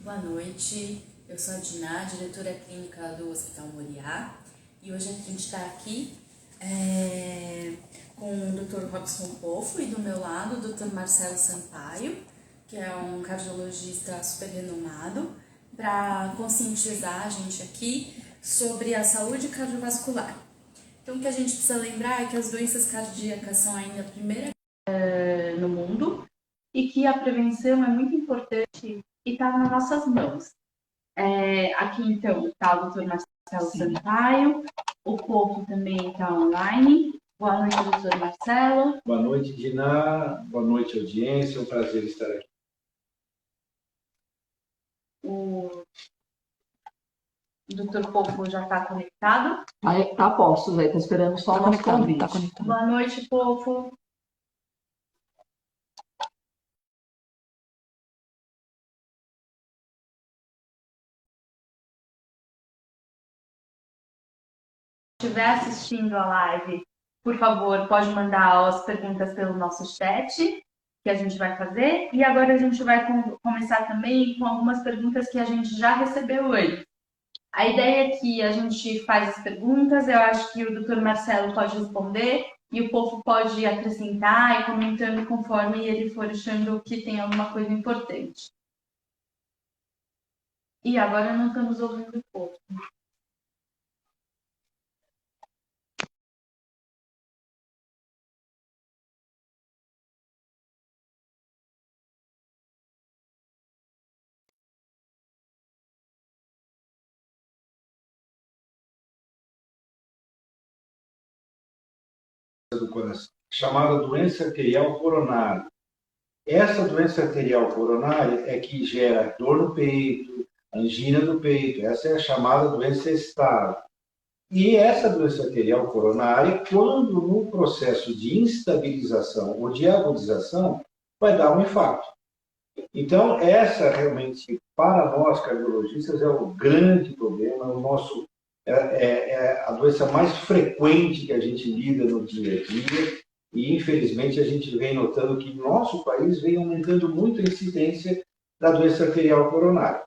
Boa noite, eu sou a Diná, diretora clínica do Hospital Moriá, e hoje a gente está aqui com o Dr. Robson Pofo e do meu lado o Dr. Marcelo Sampaio, que é um cardiologista super renomado, para conscientizar a gente aqui sobre a saúde cardiovascular. Então, o que a gente precisa lembrar é que as doenças cardíacas são ainda a primeira no mundo e que a prevenção é muito importante e está nas nossas mãos. Aqui, então, está o doutor Marcelo Sampaio, o Povo também está online. Boa noite, doutor Marcelo. Boa noite, Diná. Boa noite, audiência. É um prazer estar aqui. O doutor Povo já está conectado? Tá posto, Zé. Tá esperando só o nosso convite. Tá conectado. Boa noite, Povo. Se estiver assistindo a live, por favor, pode mandar as perguntas pelo nosso chat, que a gente vai fazer. E agora a gente vai começar também com algumas perguntas que a gente já recebeu antes. A ideia é que a gente faz as perguntas, eu acho que o doutor Marcelo pode responder e o povo pode acrescentar e comentando conforme ele for achando que tem alguma coisa importante. E agora não estamos ouvindo o povo. Do coração, chamada doença arterial coronária. Essa doença arterial coronária é que gera dor no peito, angina do peito. Essa é a chamada doença estável. E essa doença arterial coronária, quando no processo de instabilização ou de agudização, vai dar um infarto. Então, essa realmente, para nós cardiologistas, é o grande problema, é a doença mais frequente que a gente lida no dia a dia e, infelizmente, a gente vem notando que no nosso país vem aumentando muito a incidência da doença arterial coronária.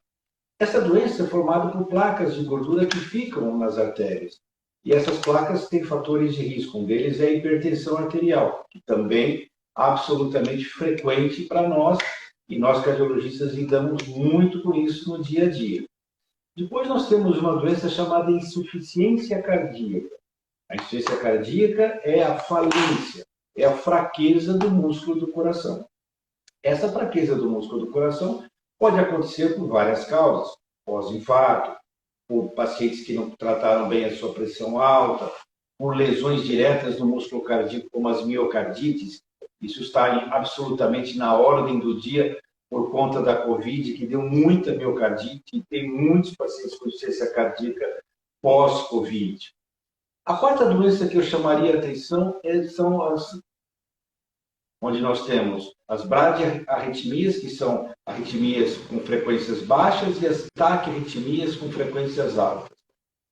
Essa doença é formada por placas de gordura que ficam nas artérias. E essas placas têm fatores de risco. Um deles é a hipertensão arterial, que também é absolutamente frequente para nós, e nós cardiologistas lidamos muito com isso no dia a dia. Depois nós temos uma doença chamada insuficiência cardíaca. A insuficiência cardíaca é a falência, é a fraqueza do músculo do coração. Essa fraqueza do músculo do coração pode acontecer por várias causas, pós-infarto, por pacientes que não trataram bem a sua pressão alta, por lesões diretas no músculo cardíaco, como as miocardites. Isso está absolutamente na ordem do dia por conta da Covid, que deu muita miocardite e tem muitos pacientes com insuficiência cardíaca pós-Covid. A quarta doença que eu chamaria a atenção são as onde nós temos as bradiarritmias, que são arritmias com frequências baixas, e as taquiarritmias com frequências altas.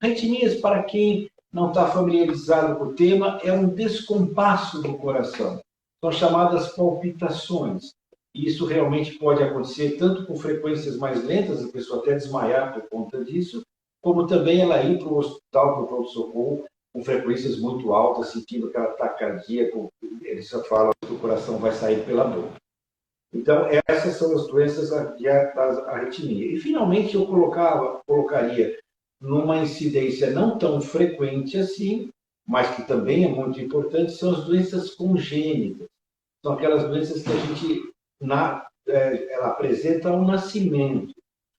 Arritmias, para quem não está familiarizado com o tema, é um descompasso do coração. São chamadas palpitações. E isso realmente pode acontecer tanto com frequências mais lentas, a pessoa até desmaiar por conta disso, como também ela ir para o hospital, para o pronto-socorro, com frequências muito altas, sentindo aquela taquicardia, ele só fala que o coração vai sair pela boca. Então, essas são as doenças das arritmias. E, finalmente, eu colocaria numa incidência não tão frequente assim, mas que também é muito importante, são as doenças congênitas. São aquelas doenças que a gente ela apresenta ao nascimento.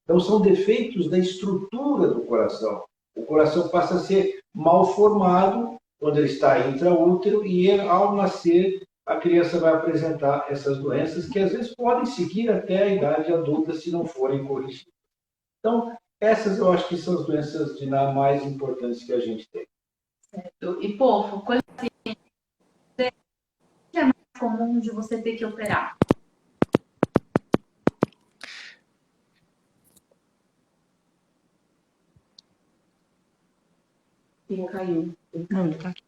Então, são defeitos da estrutura do coração. O coração passa a ser mal formado quando ele está intraútero e, ao nascer, a criança vai apresentar essas doenças que, às vezes, podem seguir até a idade adulta se não forem corrigidas. Então, essas eu acho que são as doenças mais importantes que a gente tem. Certo. E, Povo, coisa que é mais comum de você ter que operar? Ele caiu. Não, tá aqui.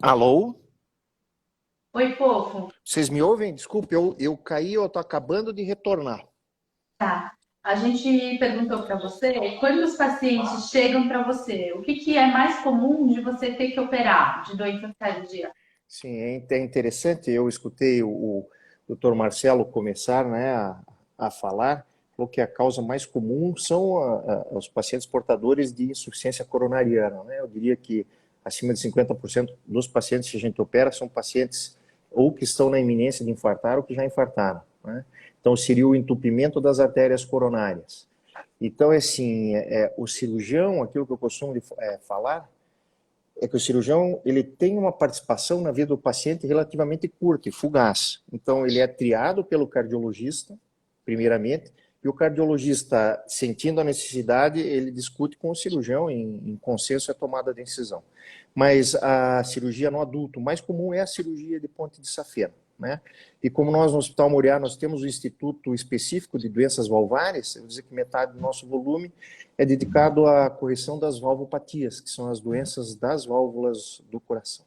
Alô? Oi, Fofo. Vocês me ouvem? Desculpe, eu caí, eu estou acabando de retornar. Tá. A gente perguntou para você, quando os pacientes chegam para você, o que que é mais comum de você ter que operar de doença cardíaca? Sim, é interessante, eu escutei o Dr. Marcelo começar, né, a falar, falou que a causa mais comum são os pacientes portadores de insuficiência coronariana, né? Eu diria que acima de 50% dos pacientes que a gente opera são pacientes ou que estão na iminência de infartar ou que já infartaram, né? Então seria o entupimento das artérias coronárias. Então, assim, o cirurgião, aquilo que eu costumo falar, é que o cirurgião ele tem uma participação na vida do paciente relativamente curta e fugaz. Então, ele é triado pelo cardiologista, primeiramente, e o cardiologista, sentindo a necessidade, ele discute com o cirurgião em consenso a tomada de decisão. Mas a cirurgia no adulto, mais comum é a cirurgia de ponte de safena, né? E como nós no Hospital Moriá, nós temos o Instituto Específico de Doenças Valvárias, eu vou dizer que metade do nosso volume é dedicado à correção das valvopatias, que são as doenças das válvulas do coração.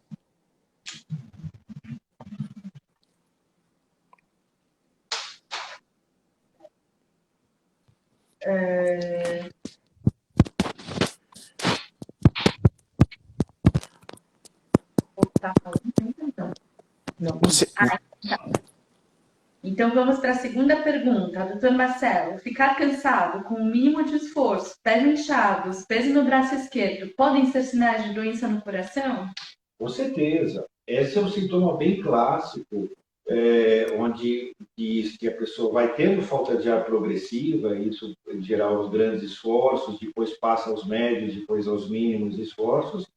Tá falando? Então. Não. Então vamos para a segunda pergunta, doutor Marcelo. Ficar cansado com o mínimo de esforço, pés inchados, peso no braço esquerdo, podem ser sinais de doença no coração? Com certeza. Esse é um sintoma bem clássico, onde diz que a pessoa vai tendo falta de ar progressiva, isso em geral os grandes esforços, depois passa aos médios, depois aos mínimos esforços,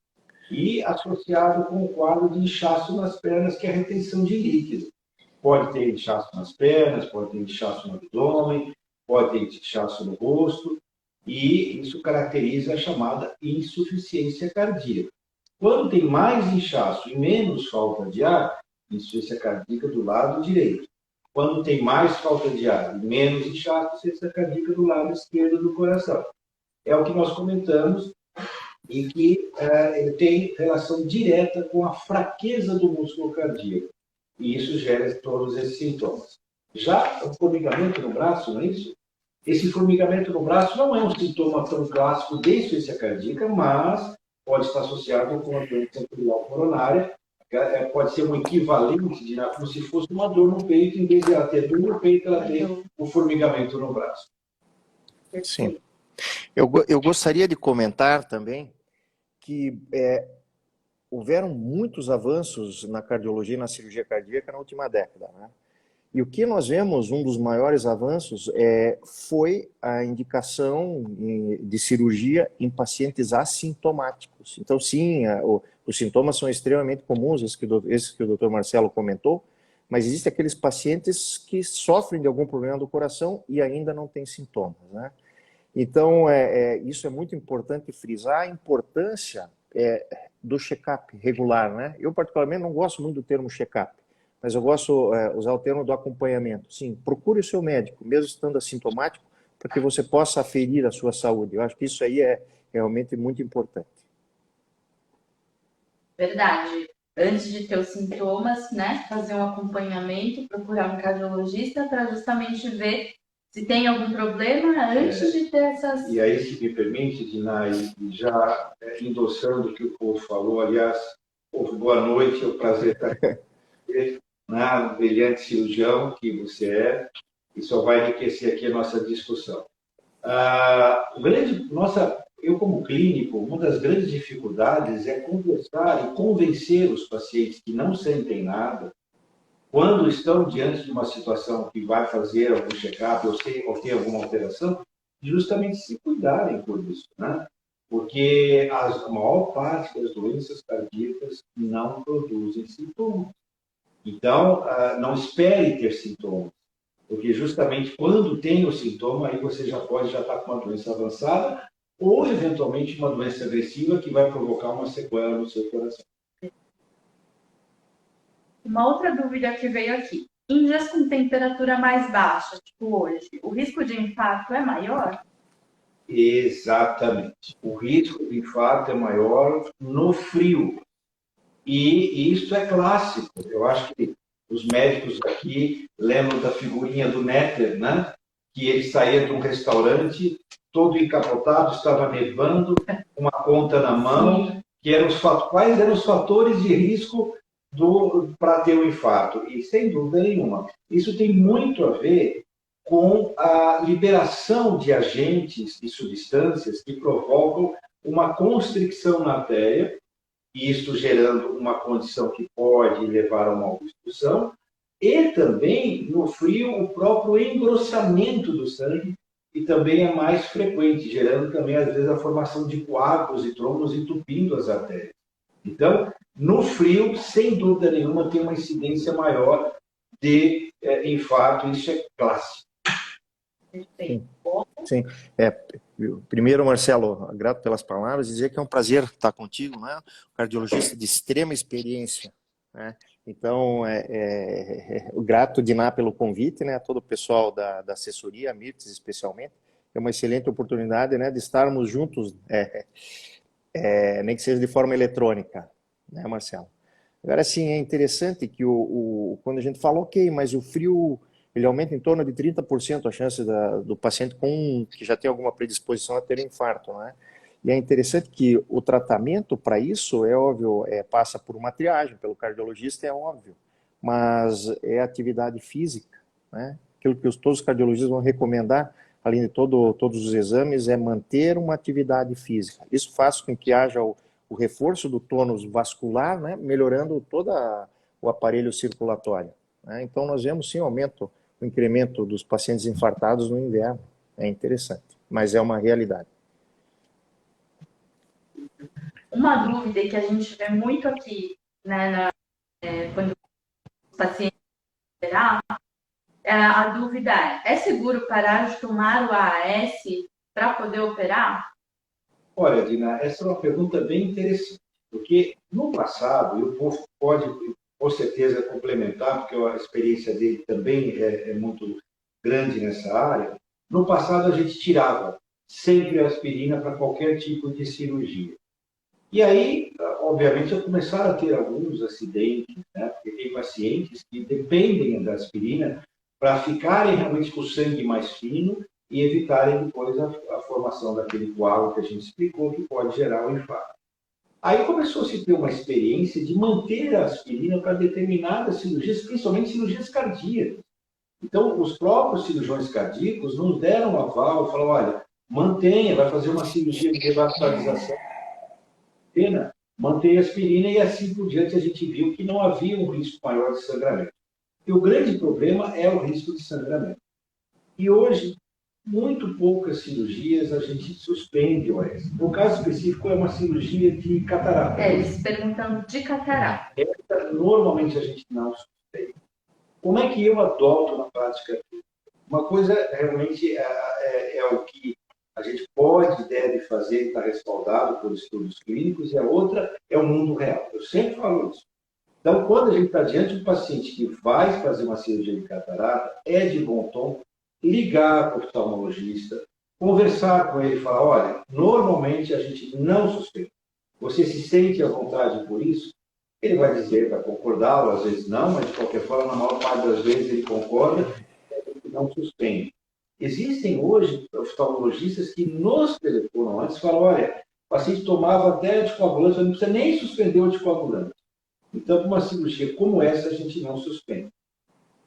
e associado com o quadro de inchaço nas pernas, que é a retenção de líquido. Pode ter inchaço nas pernas, pode ter inchaço no abdômen, pode ter inchaço no rosto, e isso caracteriza a chamada insuficiência cardíaca. Quando tem mais inchaço e menos falta de ar, insuficiência cardíaca do lado direito. Quando tem mais falta de ar e menos inchaço, insuficiência cardíaca do lado esquerdo do coração. É o que nós comentamos e que ele tem relação direta com a fraqueza do músculo cardíaco. E isso gera todos esses sintomas. Já o formigamento no braço, não é isso? Esse formigamento no braço não é um sintoma tão clássico de insuficiência cardíaca, mas pode estar associado com a doença arterial coronária, pode ser um equivalente, como se fosse uma dor no peito, em vez de ela ter dor no peito, ela tem o formigamento no braço. Sim. Eu gostaria de comentar também que houveram muitos avanços na cardiologia e na cirurgia cardíaca na última década, né? E o que nós vemos, um dos maiores avanços, foi a indicação de cirurgia em pacientes assintomáticos. Então, sim, os sintomas são extremamente comuns, esses que o Dr. Marcelo comentou, mas existem aqueles pacientes que sofrem de algum problema do coração e ainda não têm sintomas, né? Então, isso é muito importante frisar a importância do check-up regular, né? Eu, particularmente, não gosto muito do termo check-up, mas eu gosto de usar o termo do acompanhamento. Sim, procure o seu médico, mesmo estando assintomático, para que você possa aferir a sua saúde. Eu acho que isso aí é realmente muito importante. Verdade. Antes de ter os sintomas, né, fazer um acompanhamento, procurar um cardiologista para justamente ver se tem algum problema antes de ter essas... E aí, se me permite, Dinah, já endossando o que o povo falou, aliás, povo, boa noite, é um prazer estar aqui, um brilhante cirurgião que você é, e só vai enriquecer aqui a nossa discussão. Eu, como clínico, uma das grandes dificuldades é conversar e convencer os pacientes que não sentem nada, quando estão diante de uma situação que vai fazer algum check-up ou ter alguma alteração, justamente se cuidarem por isso, né? Porque a maior parte das doenças cardíacas não produzem sintomas. Então, não espere ter sintomas, porque justamente quando tem o sintoma, aí você já pode estar com uma doença avançada ou, eventualmente, uma doença agressiva que vai provocar uma sequela no seu coração. Uma outra dúvida que veio aqui. Em dias com temperatura mais baixa, tipo hoje, o risco de infarto é maior? Exatamente. O risco de infarto é maior no frio. E isso é clássico. Eu acho que os médicos aqui lembram da figurinha do Néter, né? Que ele saía de um restaurante todo encapotado, estava nevando, uma conta na mão, que eram quais eram os fatores de risco para ter o infarto. E, sem dúvida nenhuma, isso tem muito a ver com a liberação de agentes e substâncias que provocam uma constricção na artéria, e isso gerando uma condição que pode levar a uma obstrução, e também no frio o próprio engrossamento do sangue, que também é mais frequente, gerando também às vezes a formação de coágulos e trombos entupindo as artérias. Então, no frio, sem dúvida nenhuma, tem uma incidência maior de infarto, isso é clássico. Sim. Sim. Primeiro, Marcelo, grato pelas palavras, dizer que é um prazer estar contigo, né? Um cardiologista de extrema experiência, né? Então, grato, Diná, pelo convite, né? A todo o pessoal da assessoria, a Mirtes especialmente. É uma excelente oportunidade, né, de estarmos juntos, nem que seja de forma eletrônica, né, Marcelo? Agora, sim, é interessante que quando a gente fala, ok, mas o frio ele aumenta em torno de 30% a chance do paciente que já tem alguma predisposição a ter infarto, né? E é interessante que o tratamento para isso, é óbvio, passa por uma triagem, pelo cardiologista, é óbvio, mas é atividade física, né? Aquilo que todos os cardiologistas vão recomendar, além de todos os exames, é manter uma atividade física. Isso faz com que haja o reforço do tônus vascular, né? Melhorando todo o aparelho circulatório, né? Então, nós vemos, sim, aumento, o incremento dos pacientes infartados no inverno. É interessante, mas é uma realidade. Uma dúvida que a gente vê muito aqui, né, quando os pacientes operar, a dúvida é seguro parar de tomar o AAS para poder operar? Olha, Dina, essa é uma pergunta bem interessante, porque no passado, e o povo pode, com certeza, complementar, porque a experiência dele também é muito grande nessa área. No passado, a gente tirava sempre a aspirina para qualquer tipo de cirurgia. E aí, obviamente, começaram a ter alguns acidentes, né? Porque tem pacientes que dependem da aspirina para ficarem realmente com o sangue mais fino e evitarem depois a formação daquele coágulo que a gente explicou, que pode gerar o infarto. Aí começou a se ter uma experiência de manter a aspirina para determinadas cirurgias, principalmente cirurgias cardíacas. Então, os próprios cirurgiões cardíacos nos deram aval, falaram, olha, mantenha, vai fazer uma cirurgia de revascularização, pena, manter a aspirina, e assim por diante a gente viu que não havia um risco maior de sangramento. E o grande problema é o risco de sangramento. E hoje, muito poucas cirurgias a gente suspende o AS. No caso específico, é uma cirurgia de catarata. Eles perguntando de catarata. Essa, normalmente a gente não suspende. Como é que eu adoto na prática? Uma coisa realmente é o que a gente pode e deve fazer, está respaldado por estudos clínicos, e a outra é o mundo real. Eu sempre falo isso. Então, quando a gente está diante de um paciente que vai fazer uma cirurgia de catarata, é de bom tom ligar para o oftalmologista, conversar com ele e falar, olha, normalmente a gente não suspende. Você se sente à vontade por isso? Ele vai dizer, vai concordar, ou às vezes não, mas de qualquer forma, na maior parte das vezes ele concorda e não suspende. Existem hoje oftalmologistas que nos telefonam antes e falam, olha, o paciente tomava até anticoagulante, não precisa nem suspender o anticoagulante. Então, uma cirurgia como essa, a gente não suspende.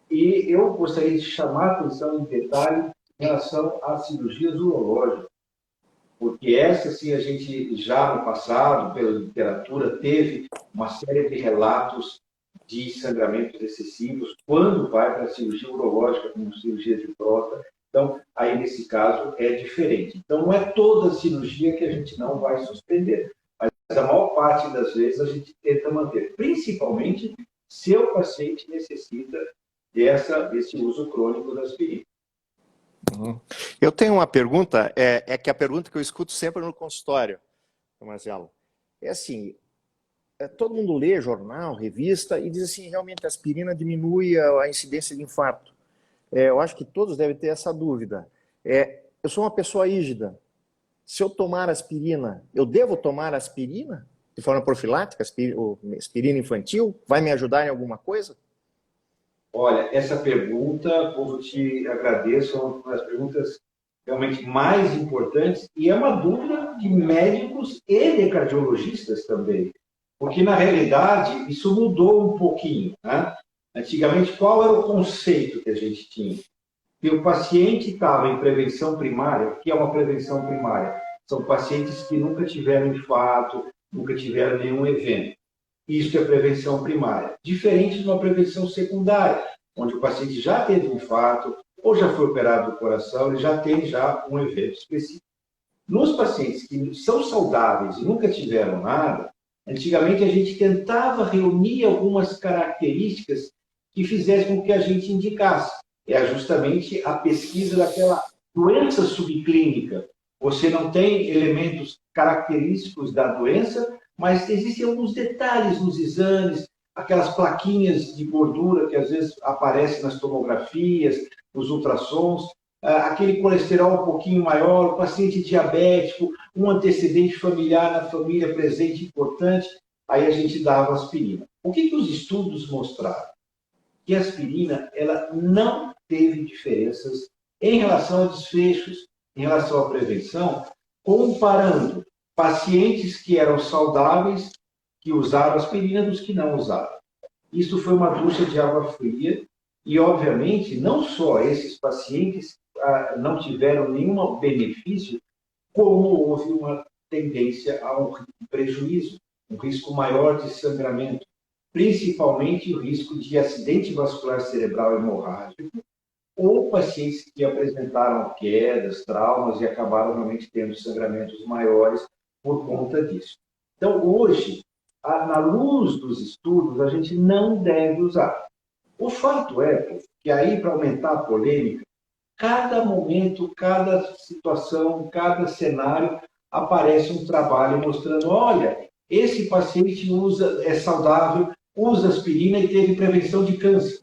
E eu gostaria de chamar a atenção em detalhe em relação às cirurgias urológicas, porque essa, sim, a gente já no passado, pela literatura, teve uma série de relatos de sangramentos excessivos quando vai para a cirurgia urológica, como cirurgia de próstata. Então, aí nesse caso é diferente. Então, não é toda cirurgia que a gente não vai suspender, mas a maior parte das vezes a gente tenta manter, principalmente se o paciente necessita desse uso crônico da aspirina. Eu tenho uma pergunta, que a pergunta que eu escuto sempre no consultório, Marcelo, é assim, todo mundo lê jornal, revista e diz assim, realmente a aspirina diminui a incidência de infarto. Eu acho que todos devem ter essa dúvida. Eu sou uma pessoa rígida. Se eu tomar aspirina, eu devo tomar aspirina? de forma profilática, aspirina infantil? Vai me ajudar em alguma coisa? Olha, essa pergunta, eu te agradeço, é uma das perguntas realmente mais importantes e é uma dúvida de médicos e de cardiologistas também, porque na realidade isso mudou um pouquinho, né? Antigamente, qual era o conceito que a gente tinha? Que o paciente estava em prevenção primária. O que é uma prevenção primária? São pacientes que nunca tiveram infarto, nunca tiveram nenhum evento. Isso é prevenção primária. Diferente de uma prevenção secundária, onde o paciente já teve um infarto ou já foi operado do coração, ele já tem um evento específico. Nos pacientes que são saudáveis e nunca tiveram nada, antigamente a gente tentava reunir algumas características que fizessem com que a gente indicasse. É justamente a pesquisa daquela doença subclínica. Você não tem elementos característicos da doença, mas existem alguns detalhes nos exames, aquelas plaquinhas de gordura que às vezes aparecem nas tomografias, nos ultrassons, aquele colesterol um pouquinho maior, o paciente diabético, um antecedente familiar na família presente importante, aí a gente dava aspirina. O que os estudos mostraram? Que a aspirina ela não teve diferenças em relação a desfechos, em relação à prevenção, comparando pacientes que eram saudáveis, que usaram aspirina, dos que não usaram. Isso foi uma ducha de água fria e, obviamente, não só esses pacientes não tiveram nenhum benefício, como houve uma tendência a um prejuízo, um risco maior de sangramento, principalmente o risco de acidente vascular cerebral hemorrágico ou pacientes que apresentaram quedas, traumas e acabaram realmente tendo sangramentos maiores por conta disso. Então, hoje, na luz dos estudos, a gente não deve usar. O fato é que aí, para aumentar a polêmica, cada momento, cada situação, cada cenário, aparece um trabalho mostrando, olha, esse paciente é saudável, usa aspirina e teve prevenção de câncer.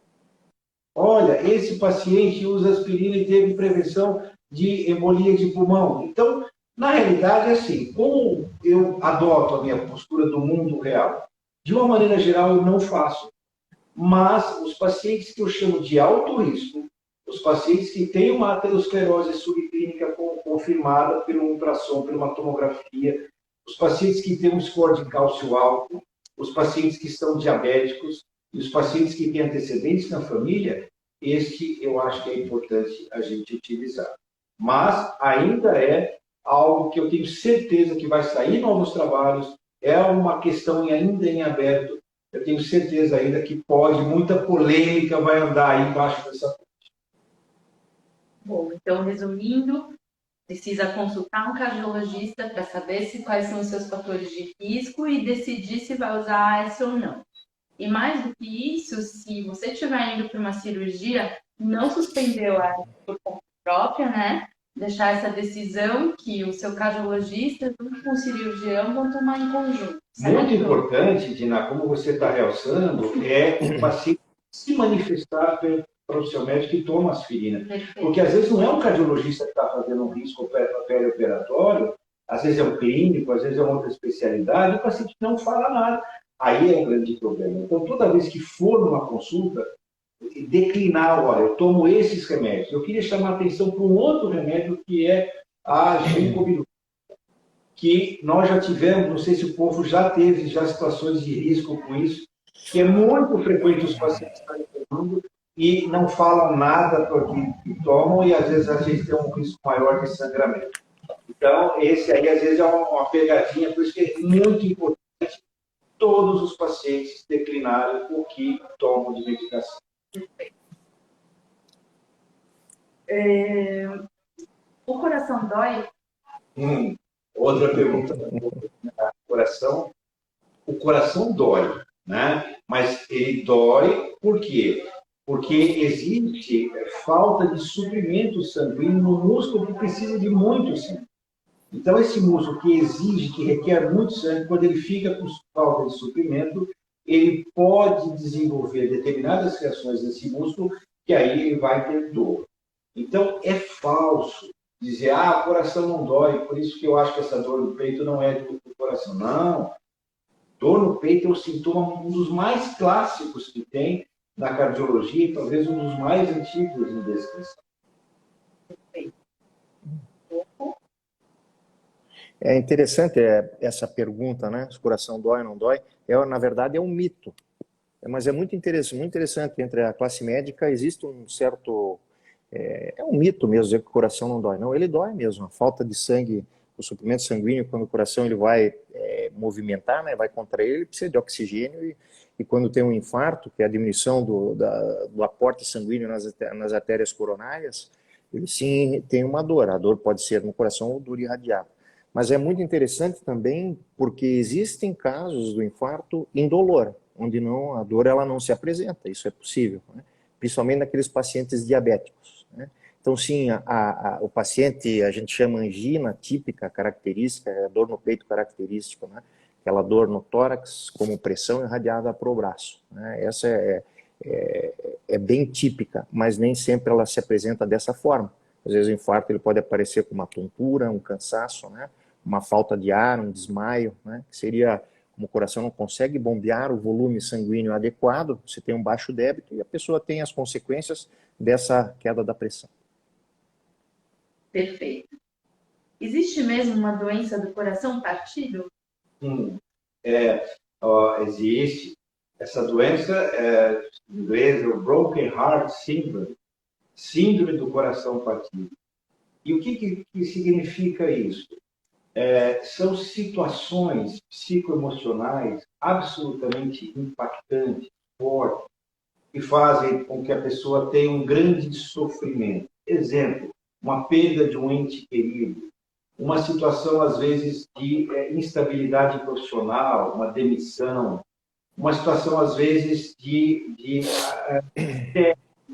Olha, esse paciente usa aspirina e teve prevenção de embolia de pulmão. Então, na realidade, é assim, como eu adoto a minha postura do mundo real, de uma maneira geral eu não faço, mas os pacientes que eu chamo de alto risco, os pacientes que têm uma aterosclerose subclínica confirmada pelo ultrassom, por uma tomografia, os pacientes que têm um score de cálcio alto, os pacientes que são diabéticos e os pacientes que têm antecedentes na família, este eu acho que é importante a gente utilizar. Mas ainda é algo que eu tenho certeza que vai sair novos trabalhos, é uma questão ainda em aberto, eu tenho certeza ainda que muita polêmica vai andar aí embaixo dessa ponte. Bom, então, resumindo, precisa consultar um cardiologista para saber quais são os seus fatores de risco e decidir se vai usar esse ou não. E mais do que isso, se você estiver indo para uma cirurgia, não suspender ela por conta própria, né? Deixar essa decisão que o seu cardiologista, junto com o cirurgião, vão tomar em conjunto. Certo? Muito importante, Dina, como você está realçando, é o paciente se manifestar para o seu médico que toma aspirina. Perfeito. Porque às vezes não é um cardiologista que está fazendo um risco perioperatório, às vezes é um clínico, às vezes é uma outra especialidade, e o paciente não fala nada. Aí é um grande problema. Então, toda vez que for numa consulta, declinar, olha, eu tomo esses remédios. Eu queria chamar a atenção para um outro remédio que é a gincobilina, que nós já tivemos, não sei se o povo já teve situações de risco com isso, que é muito frequente os pacientes estarem tomando e não falam nada porque tomam e às vezes a gente tem um risco maior de sangramento. Então, esse aí às vezes é uma pegadinha, por isso que é muito importante todos os pacientes declinarem o que tomam de medicação. O coração dói? Outra pergunta. O coração dói, né? Mas ele dói por quê? Porque existe falta de suprimento sanguíneo no músculo que precisa de muito sangue. Então, esse músculo que exige, que requer muito sangue, quando ele fica com falta de suprimento, ele pode desenvolver determinadas reações nesse músculo, que aí ele vai ter dor. Então, é falso dizer, o coração não dói, por isso que eu acho que essa dor no peito não é do coração. Não. Dor no peito é um sintoma, um dos mais clássicos que tem na cardiologia e talvez um dos mais antigos em descrição. É interessante essa pergunta, né? Se o coração dói ou não dói. Na verdade, é um mito. Mas é muito interessante. Entre a classe médica existe um certo... É um mito mesmo dizer que o coração não dói. Não, ele dói mesmo. A falta de sangue, o suprimento sanguíneo, quando o coração ele vai movimentar, né? Vai contrair, ele precisa de oxigênio. E quando tem um infarto, que é a diminuição do aporte sanguíneo nas artérias coronárias, ele sim tem uma dor. A dor pode ser no coração ou dor irradiada. Mas é muito interessante também porque existem casos do infarto indolor, onde a dor ela não se apresenta, isso é possível, né? Principalmente naqueles pacientes diabéticos, né? Então, sim, o paciente, a gente chama angina típica, característica, é a dor no peito característica, né? Aquela dor no tórax, como pressão irradiada para o braço, né? Essa é bem típica, mas nem sempre ela se apresenta dessa forma. Às vezes o infarto ele pode aparecer com uma tontura, um cansaço, né? Uma falta de ar, um desmaio, né? Que seria como o coração não consegue bombear o volume sanguíneo adequado, você tem um baixo débito e a pessoa tem as consequências dessa queda da pressão. Perfeito. Existe mesmo uma doença do coração partido? Existe. Essa doença, em inglês, é o Broken Heart Syndrome, síndrome do coração partido. E o que significa isso? São situações psicoemocionais absolutamente impactantes, fortes, que fazem com que a pessoa tenha um grande sofrimento. Exemplo, uma perda de um ente querido, uma situação, às vezes, de instabilidade profissional, uma demissão, uma situação, às vezes,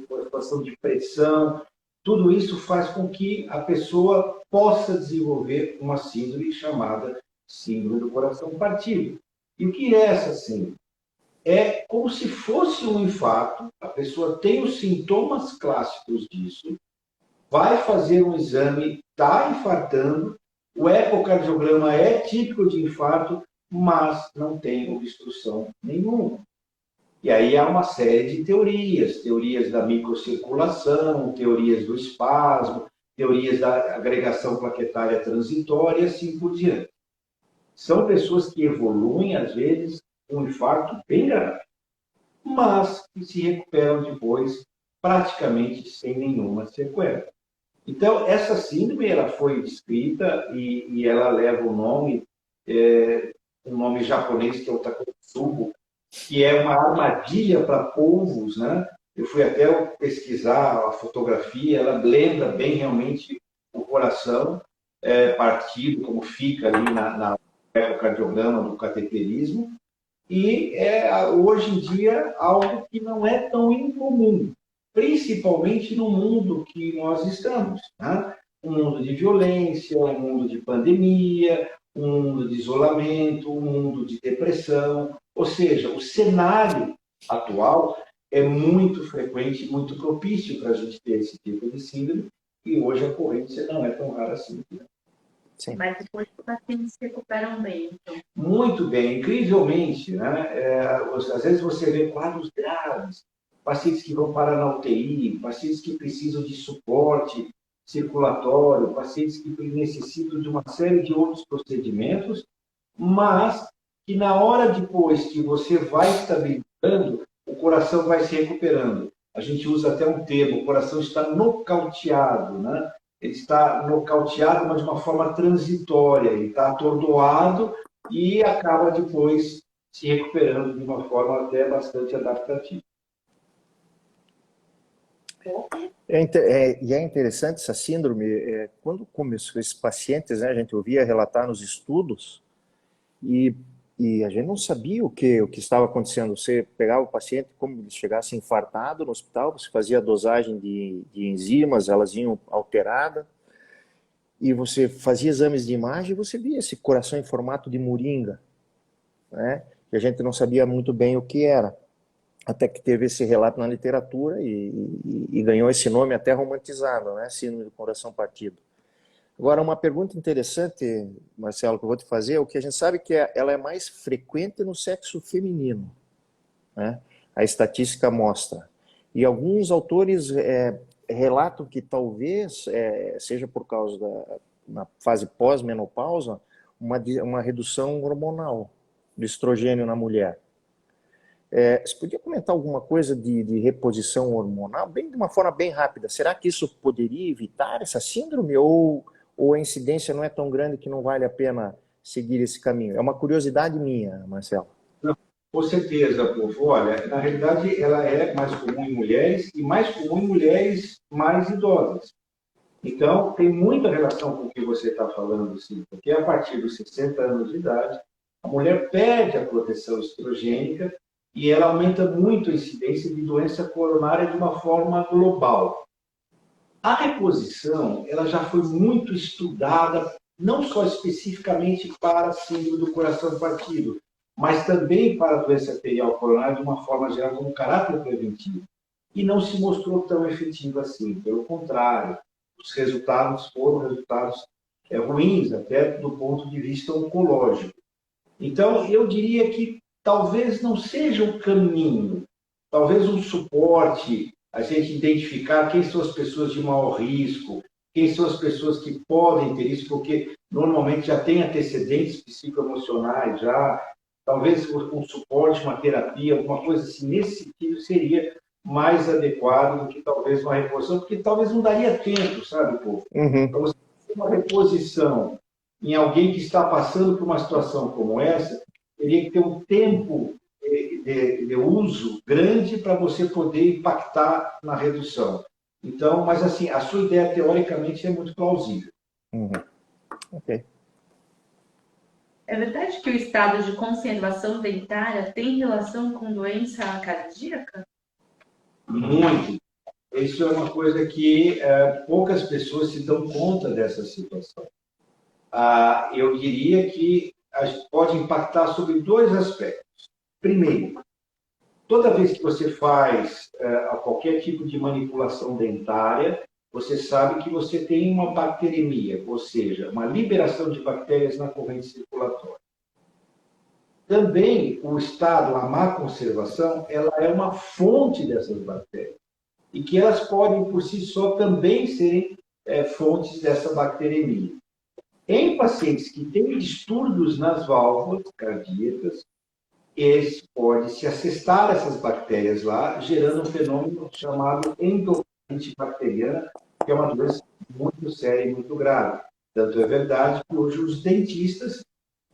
uma situação de pressão. Tudo isso faz com que a pessoa possa desenvolver uma síndrome chamada síndrome do coração partido. E o que é essa síndrome? É como se fosse um infarto, a pessoa tem os sintomas clássicos disso, vai fazer um exame, está infartando, o ecocardiograma é típico de infarto, mas não tem obstrução nenhuma. E aí há uma série de teorias da microcirculação, teorias do espasmo, teorias da agregação plaquetária transitória e assim por diante. São pessoas que evoluem, às vezes, com um infarto bem grave, mas que se recuperam depois praticamente sem nenhuma sequela. Então, essa síndrome ela foi descrita e ela leva o nome, um nome japonês que é o Takotsubo, que é uma armadilha para polvos, né? Eu fui até pesquisar a fotografia, ela blenda bem realmente o coração partido, como fica ali na ecocardiograma do cateterismo, e hoje em dia algo que não é tão incomum, principalmente no mundo que nós estamos, né? Um mundo de violência, um mundo de pandemia, um mundo de isolamento, um mundo de depressão. Ou seja, o cenário atual é muito frequente, muito propício para a gente ter esse tipo de síndrome, e hoje a ocorrência não é tão rara assim. Né? Sim. Mas depois os pacientes se recuperam bem. Então. Muito bem, incrivelmente. Né? Às vezes você vê quadros graves, pacientes que vão parar na UTI, pacientes que precisam de suporte circulatório, pacientes que necessitam de uma série de outros procedimentos, mas que na hora depois que você vai estabilizando, o coração vai se recuperando. A gente usa até um termo, o coração está nocauteado, né? Ele está nocauteado, mas de uma forma transitória, ele está atordoado e acaba depois se recuperando de uma forma até bastante adaptativa. E é interessante essa síndrome, quando começou esses pacientes, né, a gente ouvia relatar nos estudos e a gente não sabia o que estava acontecendo. Você pegava o paciente, como ele chegasse infartado no hospital, você fazia a dosagem de enzimas, elas iam alteradas, e você fazia exames de imagem e você via esse coração em formato de moringa, né? E a gente não sabia muito bem o que era. Até que teve esse relato na literatura e ganhou esse nome até romantizado, né? Síndrome do coração partido. Agora, uma pergunta interessante, Marcelo, que eu vou te fazer, é o que a gente sabe que ela é mais frequente no sexo feminino, né? A estatística mostra. E alguns autores relatam que talvez seja por causa na fase pós-menopausa, uma redução hormonal do estrogênio na mulher. Você podia comentar alguma coisa de reposição hormonal, de uma forma bem rápida? Será que isso poderia evitar essa síndrome ou a incidência não é tão grande que não vale a pena seguir esse caminho? É uma curiosidade minha, Marcelo. Não, com certeza, povo. Olha, na realidade, ela é mais comum em mulheres e mais comum em mulheres mais idosas. Então, tem muita relação com o que você está falando, sim, porque a partir dos 60 anos de idade, a mulher perde a proteção estrogênica e ela aumenta muito a incidência de doença coronária de uma forma global. A reposição, ela já foi muito estudada, não só especificamente para a síndrome do coração partido, mas também para a doença arterial coronária de uma forma geral, como caráter preventivo. E não se mostrou tão efetivo assim, pelo contrário. Os resultados foram resultados ruins, até do ponto de vista oncológico. Então, eu diria que talvez não seja um caminho, talvez um suporte, a gente identificar quem são as pessoas de maior risco, quem são as pessoas que podem ter isso, porque normalmente já tem antecedentes psicoemocionais, já talvez um suporte, uma terapia, alguma coisa assim, nesse sentido seria mais adequado do que talvez uma reposição, porque talvez não daria tempo, sabe, povo? Para você ter uma reposição em alguém que está passando por uma situação como essa, teria que ter um tempo de uso grande para você poder impactar na redução. Então, mas assim, a sua ideia teoricamente é muito plausível. Ok. É verdade que o estado de conservação dentária tem relação com doença cardíaca? Muito. Isso é uma coisa que poucas pessoas se dão conta dessa situação. Eu diria que pode impactar sobre dois aspectos. Primeiro, toda vez que você faz qualquer tipo de manipulação dentária, você sabe que você tem uma bacteremia, ou seja, uma liberação de bactérias na corrente circulatória. Também o estado, a má conservação, ela é uma fonte dessas bactérias e que elas podem, por si só, também serem fontes dessa bacteremia. Em pacientes que têm distúrbios nas válvulas cardíacas, pode se acestar essas bactérias lá, gerando um fenômeno chamado endocardite bacteriana, que é uma doença muito séria e muito grave. Tanto é verdade que hoje os dentistas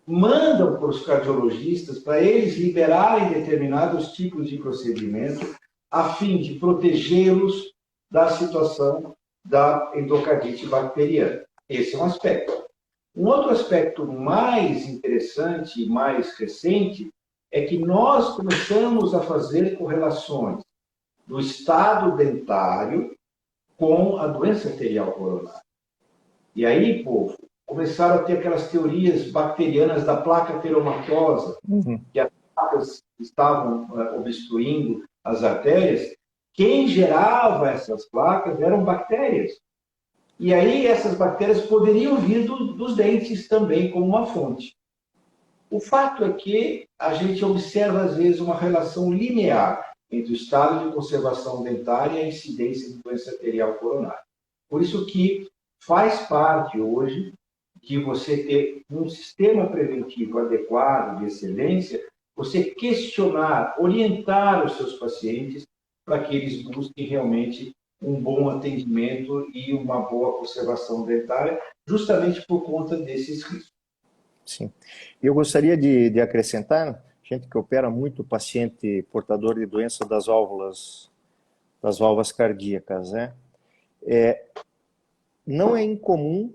mandam para os cardiologistas para eles liberarem determinados tipos de procedimento a fim de protegê-los da situação da endocardite bacteriana. Esse é um aspecto. Um outro aspecto mais interessante e mais recente é que nós começamos a fazer correlações do estado dentário com a doença arterial coronária. E aí, povo, começaram a ter aquelas teorias bacterianas da placa teromatosa, que as placas estavam obstruindo as artérias. Quem gerava essas placas eram bactérias. E aí essas bactérias poderiam vir dos dentes também como uma fonte. O fato é que a gente observa, às vezes, uma relação linear entre o estado de conservação dentária e a incidência de doença arterial coronária. Por isso que faz parte hoje de você ter um sistema preventivo adequado, de excelência, você questionar, orientar os seus pacientes para que eles busquem realmente um bom atendimento e uma boa conservação dentária, justamente por conta desses riscos. Sim. Eu gostaria de acrescentar, gente que opera muito paciente portador de doença das válvulas cardíacas, né? Não é incomum,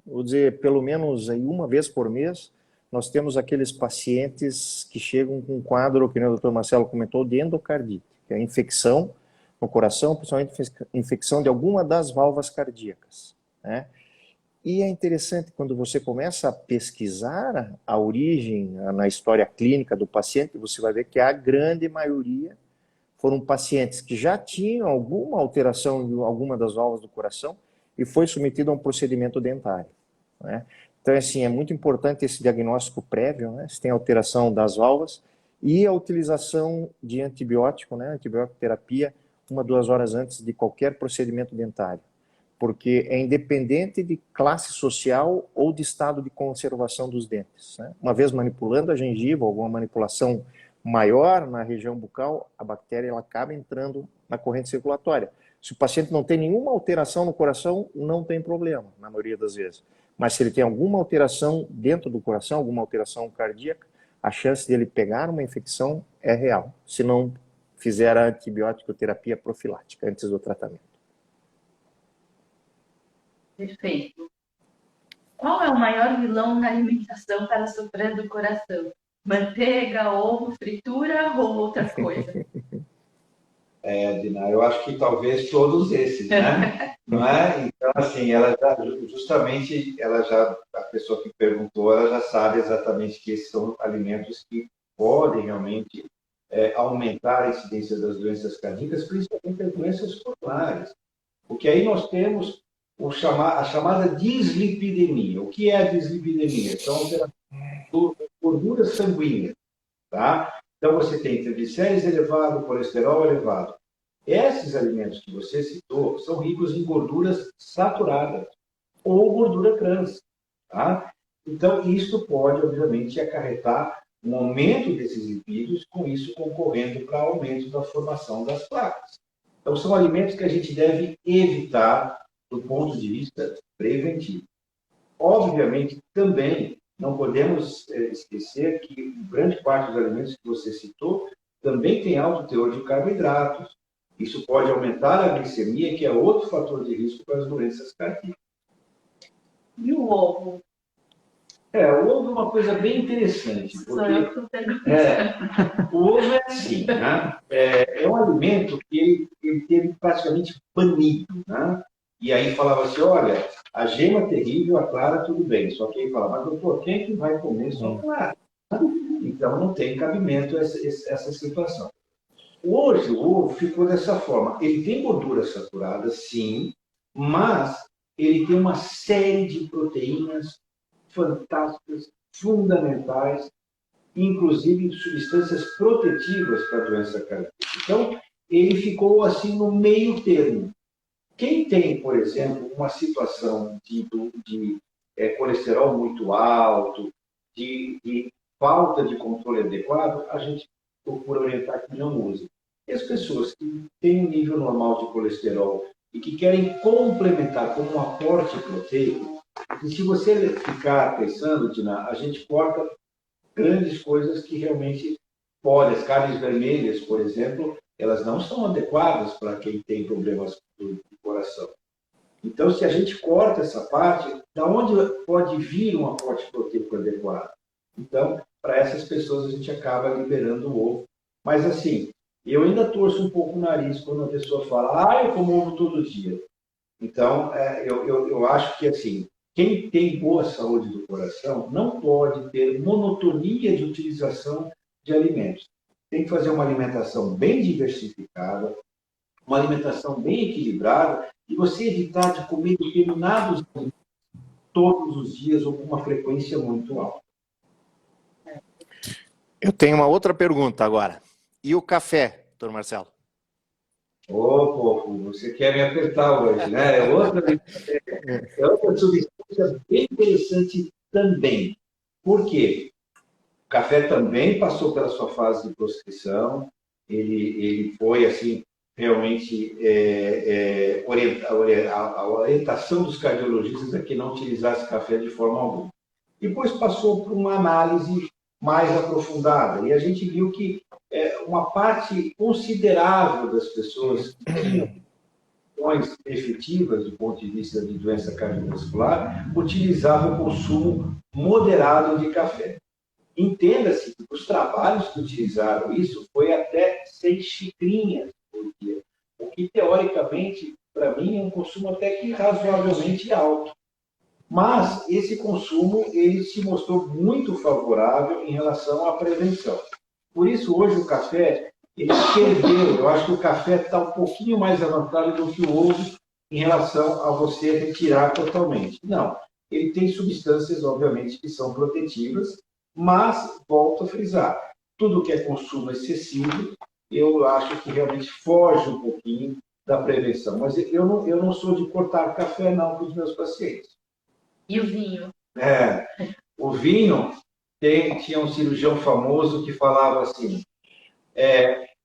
vou dizer, pelo menos aí uma vez por mês, nós temos aqueles pacientes que chegam com um quadro, que o Dr. Marcelo comentou, de endocardite, que é infecção no coração, principalmente infecção de alguma das válvulas cardíacas, né? E é interessante quando você começa a pesquisar a origem na história clínica do paciente, você vai ver que a grande maioria foram pacientes que já tinham alguma alteração em alguma das válvulas do coração e foi submetido a um procedimento dentário, né? Então, assim, é muito importante esse diagnóstico prévio, né? Se tem alteração das válvulas e a utilização de antibiótico, né? Antibiótico terapia, 1-2 horas antes de qualquer procedimento dentário, porque é independente de classe social ou de estado de conservação dos dentes, né? Uma vez manipulando a gengiva, alguma manipulação maior na região bucal, a bactéria ela acaba entrando na corrente circulatória. Se o paciente não tem nenhuma alteração no coração, não tem problema, na maioria das vezes. Mas se ele tem alguma alteração dentro do coração, alguma alteração cardíaca, a chance de ele pegar uma infecção é real, se não fizer a antibiótico terapia profilática antes do tratamento. Perfeito. Qual é o maior vilão na alimentação para sofrer do coração? Manteiga, ovo, fritura ou outra coisa? Dina, eu acho que talvez todos esses, né? Não é? Então, assim, a pessoa que perguntou, ela já sabe exatamente que esses são alimentos que podem realmente aumentar a incidência das doenças cardíacas, principalmente as doenças coronárias. Porque aí nós temos a chamada dislipidemia. O que é a dislipidemia? São gorduras sanguíneas, tá? Então, você tem triglicérides elevado, colesterol elevado. Esses alimentos que você citou são ricos em gorduras saturadas ou gordura trans, tá? Então, isso pode, obviamente, acarretar um aumento desses lipídios, com isso concorrendo para aumento da formação das placas. Então, são alimentos que a gente deve evitar do ponto de vista preventivo. Obviamente, também não podemos esquecer que grande parte dos alimentos que você citou também tem alto teor de carboidratos. Isso pode aumentar a glicemia, que é outro fator de risco para as doenças cardíacas. E o ovo? O ovo é uma coisa bem interessante. Porque, o ovo é assim, né? É um alimento que ele teve praticamente banido, né? E aí falava assim, olha, a gema terrível, a clara, tudo bem. Só que ele falava, mas doutor, quem é que vai comer só clara? Então não tem cabimento essa situação. Hoje o ovo ficou dessa forma. Ele tem gordura saturada, sim, mas ele tem uma série de proteínas fantásticas, fundamentais, inclusive substâncias protetivas para a doença cardíaca. Então, ele ficou assim no meio termo. Quem tem, por exemplo, uma situação de colesterol muito alto, de falta de controle adequado, a gente procura orientar que não use. E as pessoas que têm um nível normal de colesterol e que querem complementar como um aporte proteico, e se você ficar pensando, Tina, a gente corta grandes coisas que realmente podem. As carnes vermelhas, por exemplo, elas não são adequadas para quem tem problemas do coração. Então, se a gente corta essa parte, da onde pode vir um aporte proteico adequado? Então, para essas pessoas, a gente acaba liberando o ovo. Mas, assim, eu ainda torço um pouco o nariz quando a pessoa fala, eu como ovo todo dia. Então, eu acho que, assim, quem tem boa saúde do coração não pode ter monotonia de utilização de alimentos. Tem que fazer uma alimentação bem diversificada, uma alimentação bem equilibrada, e você evitar de comer determinados alimentos todos os dias ou com uma frequência muito alta. Eu tenho uma outra pergunta agora. E o café, doutor Marcelo? Pô, você quer me apertar hoje, né? É outra substância bem interessante também. Por quê? O café também passou pela sua fase de proscrição, ele foi, assim, realmente a orientação dos cardiologistas é que não utilizasse café de forma alguma. Depois passou por uma análise mais aprofundada, e a gente viu que uma parte considerável das pessoas que tinham questões efetivas do ponto de vista de doença cardiovascular utilizavam o consumo moderado de café. Entenda-se que os trabalhos que utilizaram isso foi até 6 xicrinhas por dia, o que, teoricamente, para mim, é um consumo até que razoavelmente alto. Mas esse consumo ele se mostrou muito favorável em relação à prevenção. Por isso, hoje, o café, ele perdeu. Eu acho que o café está um pouquinho mais avançado do que o ovo em relação a você retirar totalmente. Não. Ele tem substâncias, obviamente, que são protetivas, mas, volto a frisar, tudo que é consumo excessivo, eu acho que realmente foge um pouquinho da prevenção. Mas eu não sou de cortar café, não, com os meus pacientes. E o vinho? O vinho, tinha um cirurgião famoso que falava assim,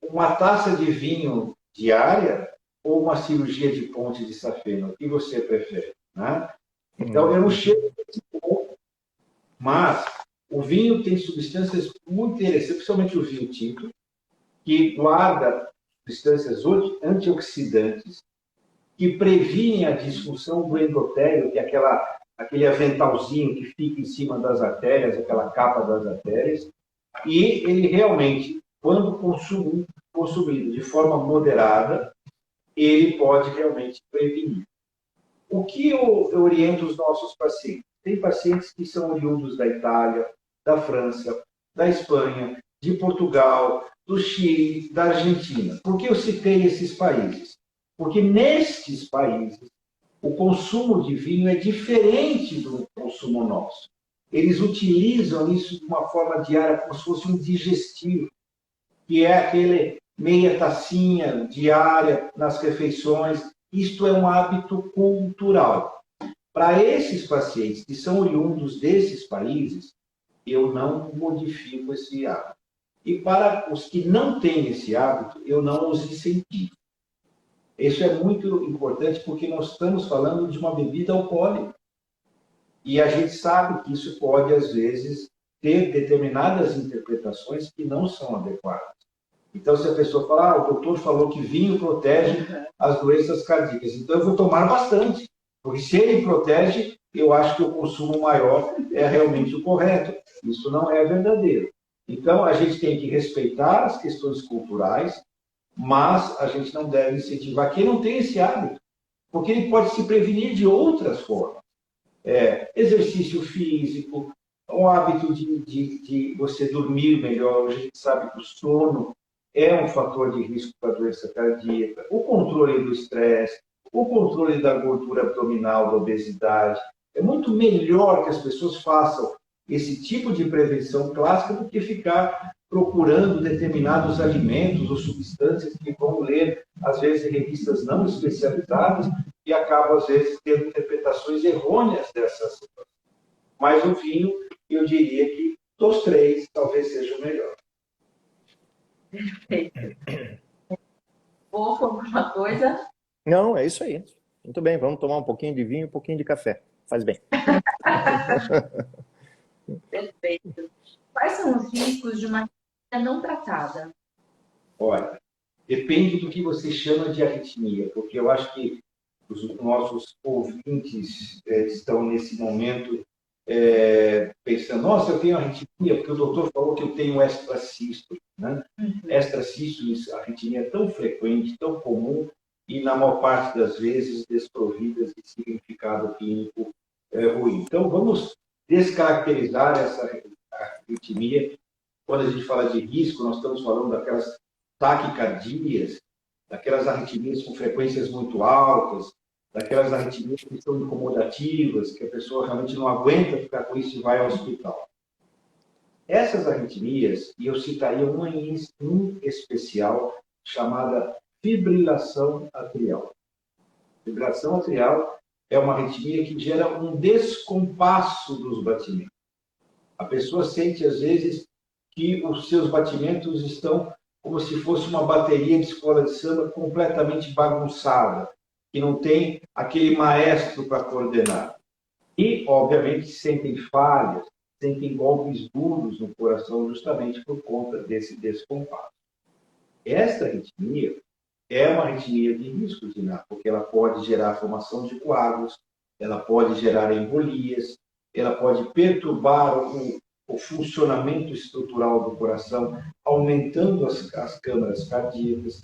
uma taça de vinho diária ou uma cirurgia de ponte de safena, o que você prefere? Né? Então, eu não chego nesse ponto, mas o vinho tem substâncias muito interessantes, principalmente o vinho tinto, que guarda substâncias antioxidantes, que previnem a disfunção do endotélio, que é aquele aventalzinho que fica em cima das artérias, aquela capa das artérias, e ele realmente, quando consumido de forma moderada, ele pode realmente prevenir. O que eu oriento os nossos pacientes? Tem pacientes que são oriundos da Itália, da França, da Espanha, de Portugal, do Chile, da Argentina. Por que eu citei esses países? Porque nestes países o consumo de vinho é diferente do consumo nosso. Eles utilizam isso de uma forma diária, como se fosse um digestivo, que é aquele meia tacinha diária nas refeições. Isto é um hábito cultural. Para esses pacientes que são oriundos desses países, eu não modifico esse hábito. E para os que não têm esse hábito, eu não os incentivo. Isso é muito importante porque nós estamos falando de uma bebida alcoólica. E a gente sabe que isso pode, às vezes, ter determinadas interpretações que não são adequadas. Então, se a pessoa fala, o doutor falou que vinho protege as doenças cardíacas, então eu vou tomar bastante. Porque se ele protege, eu acho que o consumo maior é realmente o correto. Isso não é verdadeiro. Então, a gente tem que respeitar as questões culturais, mas a gente não deve incentivar quem não tem esse hábito, porque ele pode se prevenir de outras formas. Exercício físico, um hábito de você dormir melhor. A gente sabe que o sono é um fator de risco para a doença cardíaca, o controle do estresse, o controle da gordura abdominal, da obesidade. É muito melhor que as pessoas façam esse tipo de prevenção clássica do que ficar procurando determinados alimentos ou substâncias que vão ler, às vezes, em revistas não especializadas e acabam, às vezes, tendo interpretações errôneas dessas situações. Mas o vinho, eu diria que dos três, talvez seja o melhor. Perfeito. Ou alguma coisa? Não, é isso aí. Muito bem, vamos tomar um pouquinho de vinho e um pouquinho de café. Faz bem. Perfeito. Quais são os riscos de uma arritmia não tratada? Olha, depende do que você chama de arritmia, porque eu acho que os nossos ouvintes estão nesse momento pensando, nossa, eu tenho arritmia, porque o doutor falou que eu tenho extrasístole. Né? Extrasístole, a arritmia é tão frequente, tão comum, e na maior parte das vezes desprovidas de significado clínico ruim. Então, vamos descaracterizar essa arritmia. Quando a gente fala de risco, nós estamos falando daquelas taquicardias, daquelas arritmias com frequências muito altas, daquelas arritmias que são incomodativas, que a pessoa realmente não aguenta ficar com isso e vai ao hospital. Essas arritmias, e eu citaria uma em especial, chamada fibrilação atrial. Fibrilação atrial é uma arritmia que gera um descompasso dos batimentos. A pessoa sente, às vezes, que os seus batimentos estão como se fosse uma bateria de escola de samba completamente bagunçada, que não tem aquele maestro para coordenar. E, obviamente, sentem falhas, sentem golpes duros no coração justamente por conta desse descompasso. Essa arritmia é uma arritmia de risco de NAR, porque ela pode gerar formação de coágulos, ela pode gerar embolias, ela pode perturbar o funcionamento estrutural do coração, aumentando as câmaras cardíacas.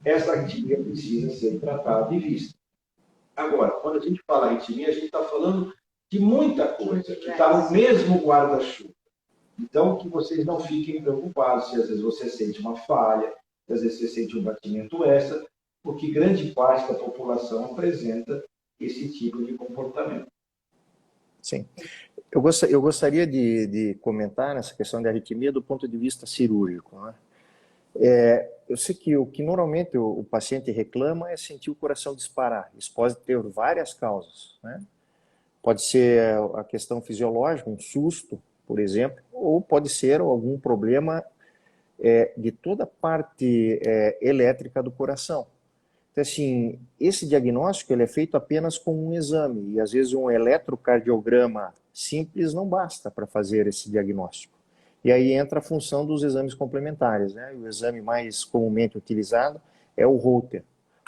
Essa arritmia precisa ser tratada e vista. Agora, quando a gente fala arritmia, a gente está falando de muita coisa, que está no mesmo guarda-chuva. Então, que vocês não fiquem preocupados se às vezes você sente uma falha, se às vezes você sente um batimento extra, porque grande parte da população apresenta esse tipo de comportamento. Sim. Eu gostaria de comentar nessa questão de arritmia do ponto de vista cirúrgico, né? Eu sei que o que normalmente o paciente reclama é sentir o coração disparar. Isso pode ter várias causas, né? Pode ser a questão fisiológica, um susto, por exemplo, ou pode ser algum problema de toda a parte elétrica do coração. Então, assim, esse diagnóstico ele é feito apenas com um exame, e às vezes um eletrocardiograma simples não basta para fazer esse diagnóstico. E aí entra a função dos exames complementares, né? O exame mais comumente utilizado é o Holter,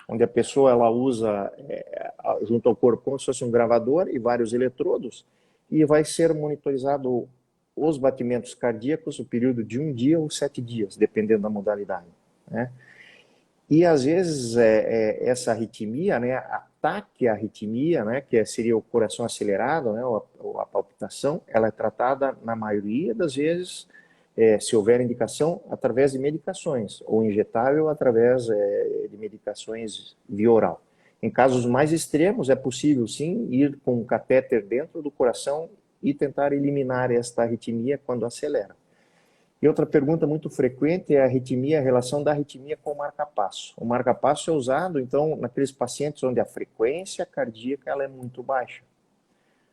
onde a pessoa ela usa junto ao corpo como se fosse um gravador e vários eletrodos, e vai ser monitorizado os batimentos cardíacos no período de 1 dia ou 7 dias, dependendo da modalidade, né? E às vezes essa arritmia, né, ataque à arritmia, né, que seria o coração acelerado, né, ou a palpitação, ela é tratada na maioria das vezes, se houver indicação, através de medicações, ou injetável através de medicações via oral. Em casos mais extremos, é possível sim ir com um catéter dentro do coração e tentar eliminar esta arritmia quando acelera. E outra pergunta muito frequente é a relação da arritmia com o marca-passo. O marca-passo é usado, então, naqueles pacientes onde a frequência cardíaca ela é muito baixa.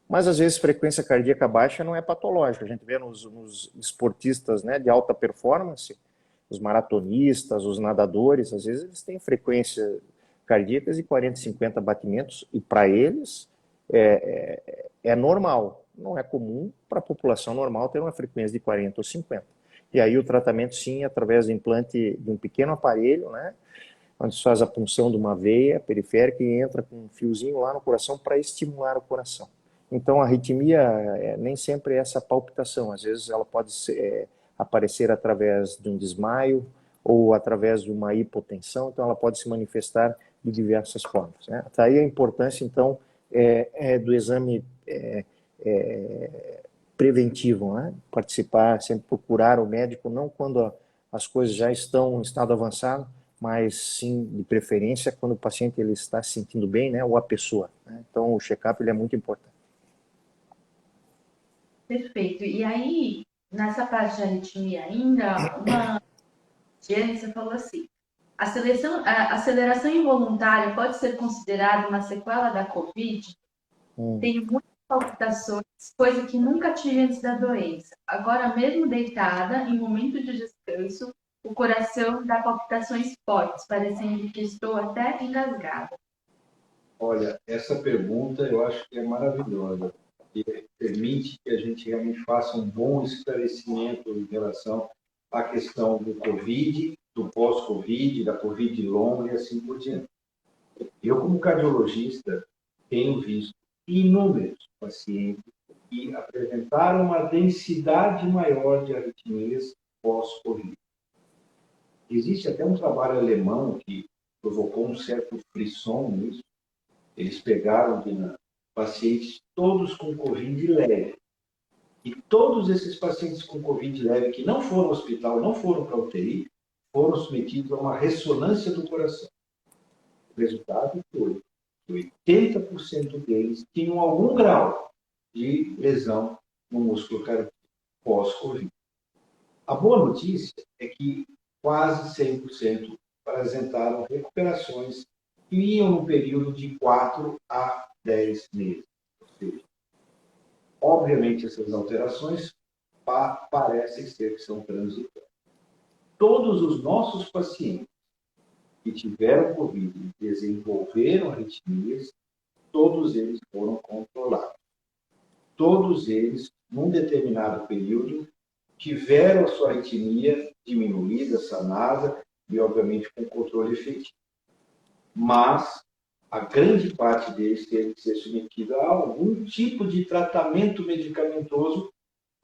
Mas, às vezes, frequência cardíaca baixa não é patológica. A gente vê nos esportistas, né, de alta performance, os maratonistas, os nadadores, às vezes eles têm frequências cardíacas de 40, 50 batimentos, e para eles é normal. Não é comum para a população normal ter uma frequência de 40 ou 50. E aí o tratamento, sim, através do implante de um pequeno aparelho, né, onde se faz a punção de uma veia periférica e entra com um fiozinho lá no coração para estimular o coração. Então, a arritmia nem sempre é essa palpitação. Às vezes ela pode aparecer através de um desmaio ou através de uma hipotensão. Então, ela pode se manifestar de diversas formas, né? Daí a importância, então, do exame preventivo, né? Participar, sempre procurar o médico, não quando as coisas já estão em estado avançado, mas sim, de preferência, quando o paciente ele está se sentindo bem, né? Ou a pessoa, né? Então, o check-up ele é muito importante. Perfeito. E aí, nessa parte de arritmia ainda, uma ciência falou assim, a aceleração involuntária pode ser considerada uma sequela da COVID? Tenho muitas palpitações, coisa que nunca tive antes da doença. Agora, mesmo deitada, em momento de descanso, o coração dá palpitações fortes, parecendo que estou até engasgada. Olha, essa pergunta eu acho que é maravilhosa, porque permite que a gente realmente faça um bom esclarecimento em relação à questão do Covid, do pós-Covid, da Covid longa e assim por diante. Eu, como cardiologista, tenho visto inúmeros pacientes que apresentaram uma densidade maior de arritmias pós-Covid. Existe até um trabalho alemão que provocou um certo frisson nisso. Eles pegaram pacientes todos com Covid leve. E todos esses pacientes com Covid leve que não foram ao hospital, não foram para a UTI, foram submetidos a uma ressonância do coração. O resultado foi que 80% deles tinham algum grau de lesão no músculo cardíaco pós-Covid. A boa notícia é que quase 100% apresentaram recuperações que iam no período de 4 a 10 meses. Ou seja, obviamente, essas alterações parecem ser que são transitórias. Todos os nossos pacientes que tiveram Covid e desenvolveram arritmias, todos eles foram controlados. Todos eles, num determinado período, tiveram a sua arritmia diminuída, sanada e, obviamente, com controle efetivo. Mas a grande parte deles teve que ser submetida a algum tipo de tratamento medicamentoso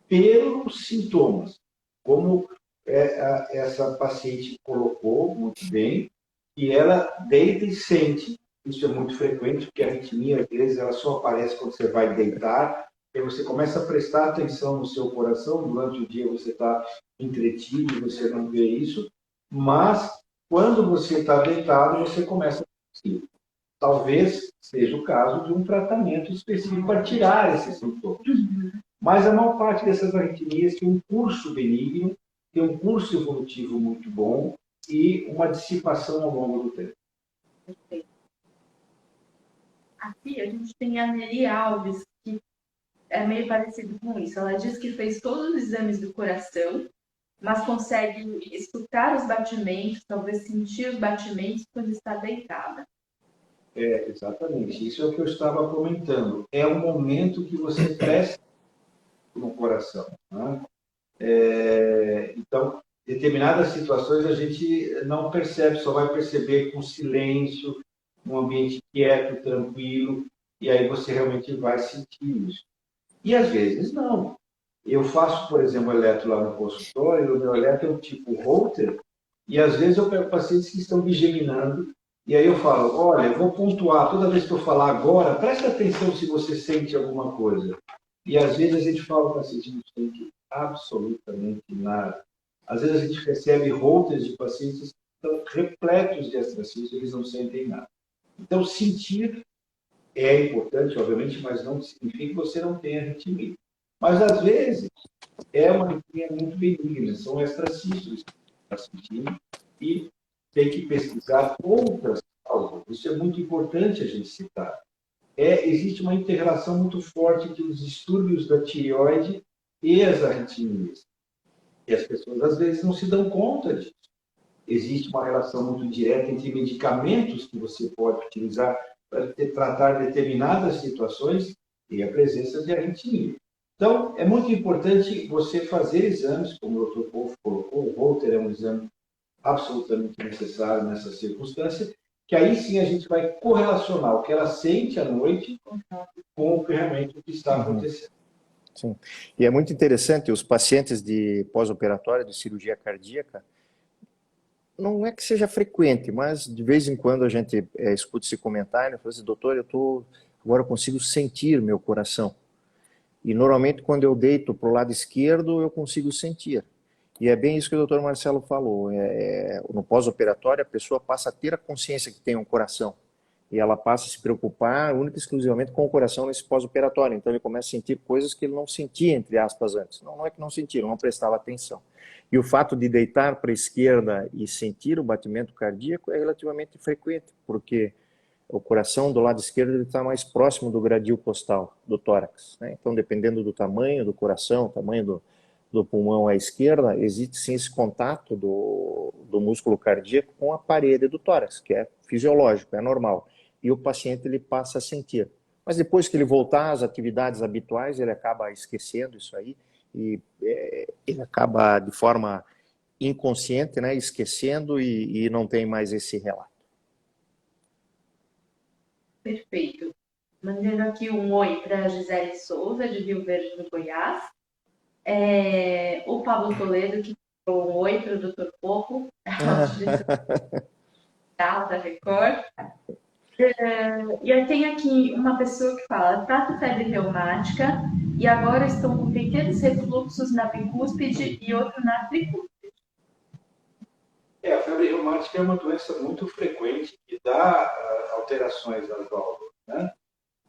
pelos sintomas, como essa paciente colocou muito bem, que ela deita e sente. Isso é muito frequente, porque a arritmia, às vezes, ela só aparece quando você vai deitar, e você começa a prestar atenção no seu coração, durante o dia você está entretido, você não vê isso, mas Quando você está deitado, você começa a tossir. Talvez seja o caso de um tratamento específico para tirar esses sintomas. Mas a maior parte dessas arritmias tem um curso benigno, tem um curso evolutivo muito bom e uma dissipação ao longo do tempo. Aqui a gente tem a Neri Alves, que é meio parecido com isso. Ela diz que fez todos os exames do coração, mas consegue escutar os batimentos, talvez sentir os batimentos quando está deitada. Exatamente. Isso é o que eu estava comentando. É o momento que você presta no coração. Né? Então, determinadas situações a gente não percebe, só vai perceber com silêncio, um ambiente quieto, tranquilo, e aí você realmente vai sentir isso. E às vezes não. Eu faço, por exemplo, eletro lá no consultório, o meu eletro é um tipo Holter, e às vezes eu pego pacientes que estão bigeminando, e aí eu falo, olha, eu vou pontuar, toda vez que eu falar agora, presta atenção se você sente alguma coisa. E às vezes a gente fala para o paciente, não sente absolutamente nada. Às vezes a gente recebe Holters de pacientes que estão repletos de astracísio, eles não sentem nada. Então, sentir é importante, obviamente, mas não significa que você não tenha arritmia. Mas, às vezes, é uma arritmia muito benigna, são extracístoles que está sentindo e tem que pesquisar outras causas. Isso é muito importante a gente citar. Existe uma integração muito forte entre os distúrbios da tireoide e as arritmias. E as pessoas, às vezes, não se dão conta disso. Existe uma relação muito direta entre medicamentos que você pode utilizar para tratar determinadas situações e a presença de arritmia. Então, é muito importante você fazer exames, como o Dr. Polfo colocou, o Holter é um exame absolutamente necessário nessa circunstância, que aí sim a gente vai correlacionar o que ela sente à noite com o que realmente está acontecendo. Sim. E é muito interessante, os pacientes de pós-operatório de cirurgia cardíaca, não é que seja frequente, mas de vez em quando a gente escuta esse comentário, fala assim, doutor, agora eu consigo sentir meu coração. E normalmente quando eu deito para o lado esquerdo, eu consigo sentir. E é bem isso que o doutor Marcelo falou. No pós-operatório, a pessoa passa a ter a consciência que tem um coração. E ela passa a se preocupar única e exclusivamente com o coração nesse pós-operatório. Então ele começa a sentir coisas que ele não sentia, entre aspas, antes. Não é que não sentia, não prestava atenção. E o fato de deitar para a esquerda e sentir o batimento cardíaco é relativamente frequente, porque o coração do lado esquerdo está mais próximo do gradil costal, do tórax. Né? Então, dependendo do tamanho do coração, tamanho do pulmão à esquerda, existe sim esse contato do músculo cardíaco com a parede do tórax, que é fisiológico, é normal. E o paciente ele passa a sentir. Mas depois que ele voltar às atividades habituais, ele acaba esquecendo isso aí e ele acaba de forma inconsciente, né, esquecendo e não tem mais esse relato. Perfeito. Mandando aqui um oi para a Gisele Souza, de Rio Verde do Goiás. O Pablo Toledo, que deu um oi para o Dr. Polfo, da Record. E aí tem aqui uma pessoa que fala, tá com febre reumática e agora estão com pequenos refluxos na bicúspide e outro na tricúspide. A febre reumática é uma doença muito frequente que dá alterações nas válvulas, né?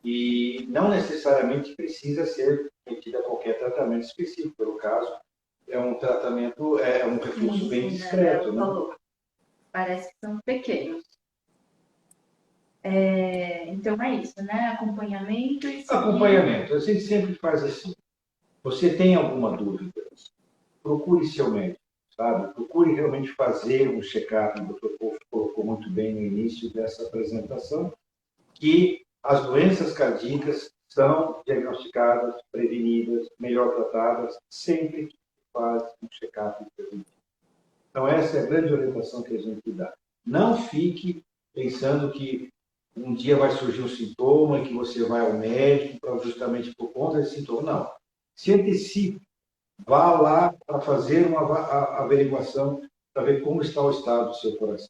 E não necessariamente precisa ser metido a qualquer tratamento específico. Pelo caso, é um tratamento, um refluxo bem discreto, né? Parece que são pequenos. Então é isso, né? Acompanhamento e seguir. Acompanhamento. A gente sempre faz assim. Você tem alguma dúvida? Procure seu médico, sabe? Procure realmente fazer um check-up. O Dr. Polfo colocou muito bem no início dessa apresentação, que as doenças cardíacas são diagnosticadas, prevenidas, melhor tratadas, sempre que faz um check-up preventivo. Então, essa é a grande orientação que a gente dá. Não fique pensando que um dia vai surgir um sintoma e que você vai ao médico justamente por conta desse sintoma. Não. Se antecipe. Vá lá para fazer uma averiguação para ver como está o estado do seu coração.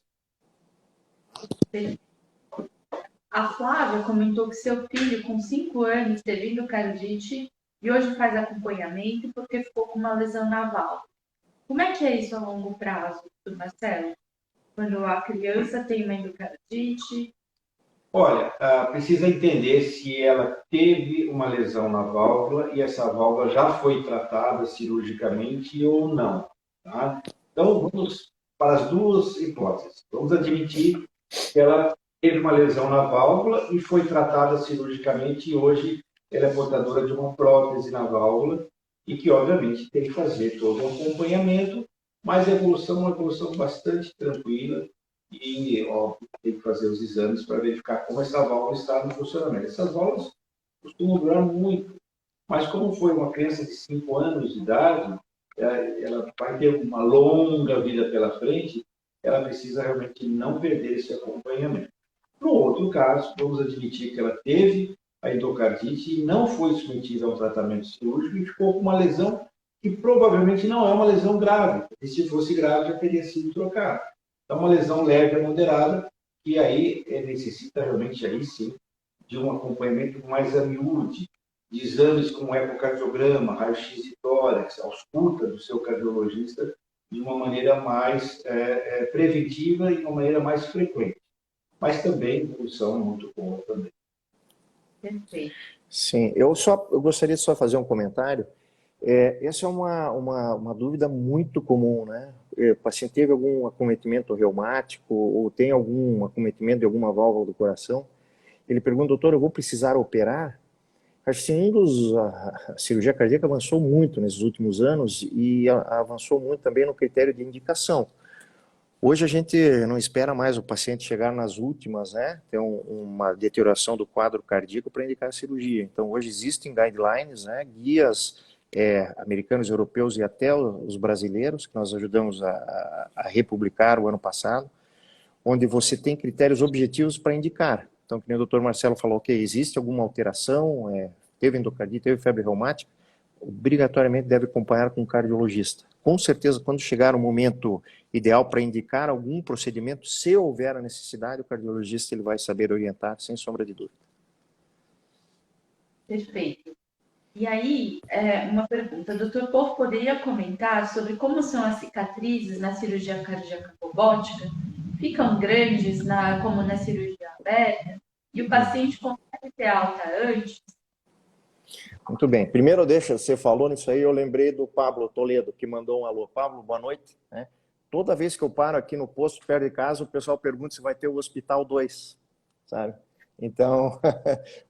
A Flávia comentou que seu filho, com 5 anos, teve endocardite e hoje faz acompanhamento porque ficou com uma lesão na válvula. Como é que é isso a longo prazo, Marcelo? quando a criança tem uma endocardite? Olha, precisa entender se ela teve uma lesão na válvula e essa válvula já foi tratada cirurgicamente ou não. Tá? Então, vamos para as duas hipóteses. Vamos admitir que ela teve uma lesão na válvula e foi tratada cirurgicamente e hoje ela é portadora de uma prótese na válvula e que, obviamente, tem que fazer todo o acompanhamento, mas a evolução é uma evolução bastante tranquila e, óbvio, tem que fazer os exames para verificar como essa válvula está no funcionamento. Essas válvulas costumam durar muito, mas como foi uma criança de 5 anos de idade, ela vai ter uma longa vida pela frente, ela precisa realmente não perder esse acompanhamento. No outro caso, vamos admitir que ela teve a endocardite e não foi submetida a um tratamento cirúrgico e ficou com uma lesão que provavelmente não é uma lesão grave, e se fosse grave já teria sido trocada. Então, uma lesão leve a moderada, e aí necessita realmente, aí sim, de um acompanhamento mais a miúde, de exames como ecocardiograma, raio-x de tórax, ausculta do seu cardiologista, de uma maneira mais preventiva e de uma maneira mais frequente. Mas também, evolução muito boa também. Perfeito. Sim, eu gostaria de só fazer um comentário. Essa é uma dúvida muito comum, né? O paciente teve algum acometimento reumático ou tem algum acometimento de alguma válvula do coração. Ele pergunta, doutor, eu vou precisar operar? Acho que a cirurgia cardíaca avançou muito nesses últimos anos e avançou muito também no critério de indicação. Hoje a gente não espera mais o paciente chegar nas últimas, né, ter uma deterioração do quadro cardíaco para indicar a cirurgia. Então hoje existem guidelines, né, guias americanos, europeus e até os brasileiros, que nós ajudamos a republicar o ano passado, onde você tem critérios objetivos para indicar. Então, como o Dr. Marcelo falou, ok, existe alguma alteração, teve endocardite, teve febre reumática, obrigatoriamente deve acompanhar com um cardiologista. Com certeza, quando chegar o momento ideal para indicar algum procedimento, se houver a necessidade, o cardiologista ele vai saber orientar, sem sombra de dúvida. Perfeito. E aí, uma pergunta. O doutor Paul poderia comentar sobre como são as cicatrizes na cirurgia cardíaca robótica? Ficam grandes, como na cirurgia aberta? E o paciente consegue ter alta antes? Muito bem. Primeiro, você falou nisso aí, eu lembrei do Pablo Toledo, que mandou um alô. Pablo, boa noite. Toda vez que eu paro aqui no posto perto de casa, o pessoal pergunta se vai ter o Hospital 2, sabe? Então,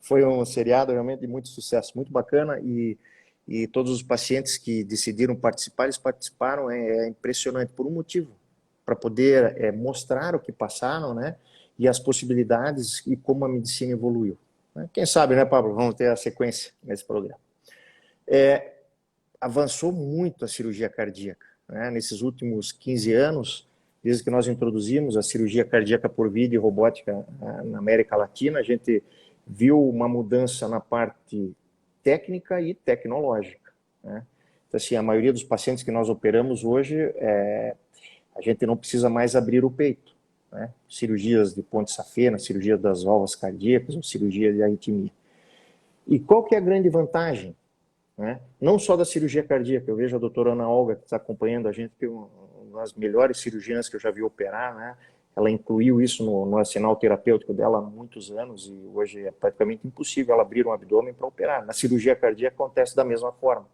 foi um seriado realmente de muito sucesso, muito bacana, e todos os pacientes que decidiram participar, eles participaram, é impressionante, por um motivo, para poder mostrar o que passaram, né, e as possibilidades e como a medicina evoluiu. Quem sabe, né, Pablo, vamos ter a sequência nesse programa. Avançou muito a cirurgia cardíaca, né, nesses últimos 15 anos, desde que nós introduzimos a cirurgia cardíaca por vídeo e robótica na América Latina, a gente viu uma mudança na parte técnica e tecnológica, né? Então, assim, a maioria dos pacientes que nós operamos hoje, a gente não precisa mais abrir o peito, né? Cirurgias de ponte safena, cirurgia das válvulas cardíacas, ou cirurgia de arritmia. E qual que é a grande vantagem, né? Não só da cirurgia cardíaca, eu vejo a doutora Ana Olga, que está acompanhando a gente, que é uma das melhores cirurgiãs que eu já vi operar, né? Ela incluiu isso no arsenal terapêutico dela há muitos anos e hoje é praticamente impossível ela abrir um abdômen para operar. Na cirurgia cardíaca acontece da mesma forma.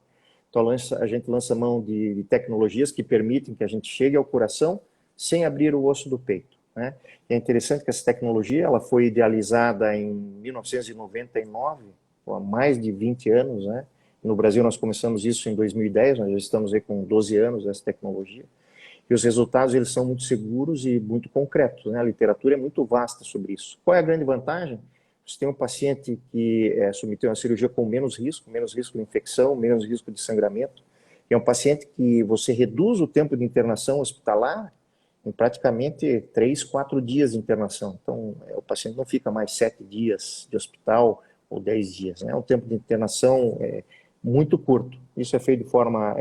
Então a gente lança mão de tecnologias que permitem que a gente chegue ao coração sem abrir o osso do peito, né? É interessante que essa tecnologia ela foi idealizada em 1999, há mais de 20 anos, né? No Brasil nós começamos isso em 2010, nós já estamos aí com 12 anos dessa tecnologia. E os resultados eles são muito seguros e muito concretos, né? A literatura é muito vasta sobre isso. Qual é a grande vantagem? Você tem um paciente que submeteu a uma cirurgia com menos risco de infecção, menos risco de sangramento. E é um paciente que você reduz o tempo de internação hospitalar em praticamente 3, 4 dias de internação. Então, o paciente não fica mais 7 dias de hospital ou 10 dias, né? É um tempo de internação muito curto. Isso é feito de forma...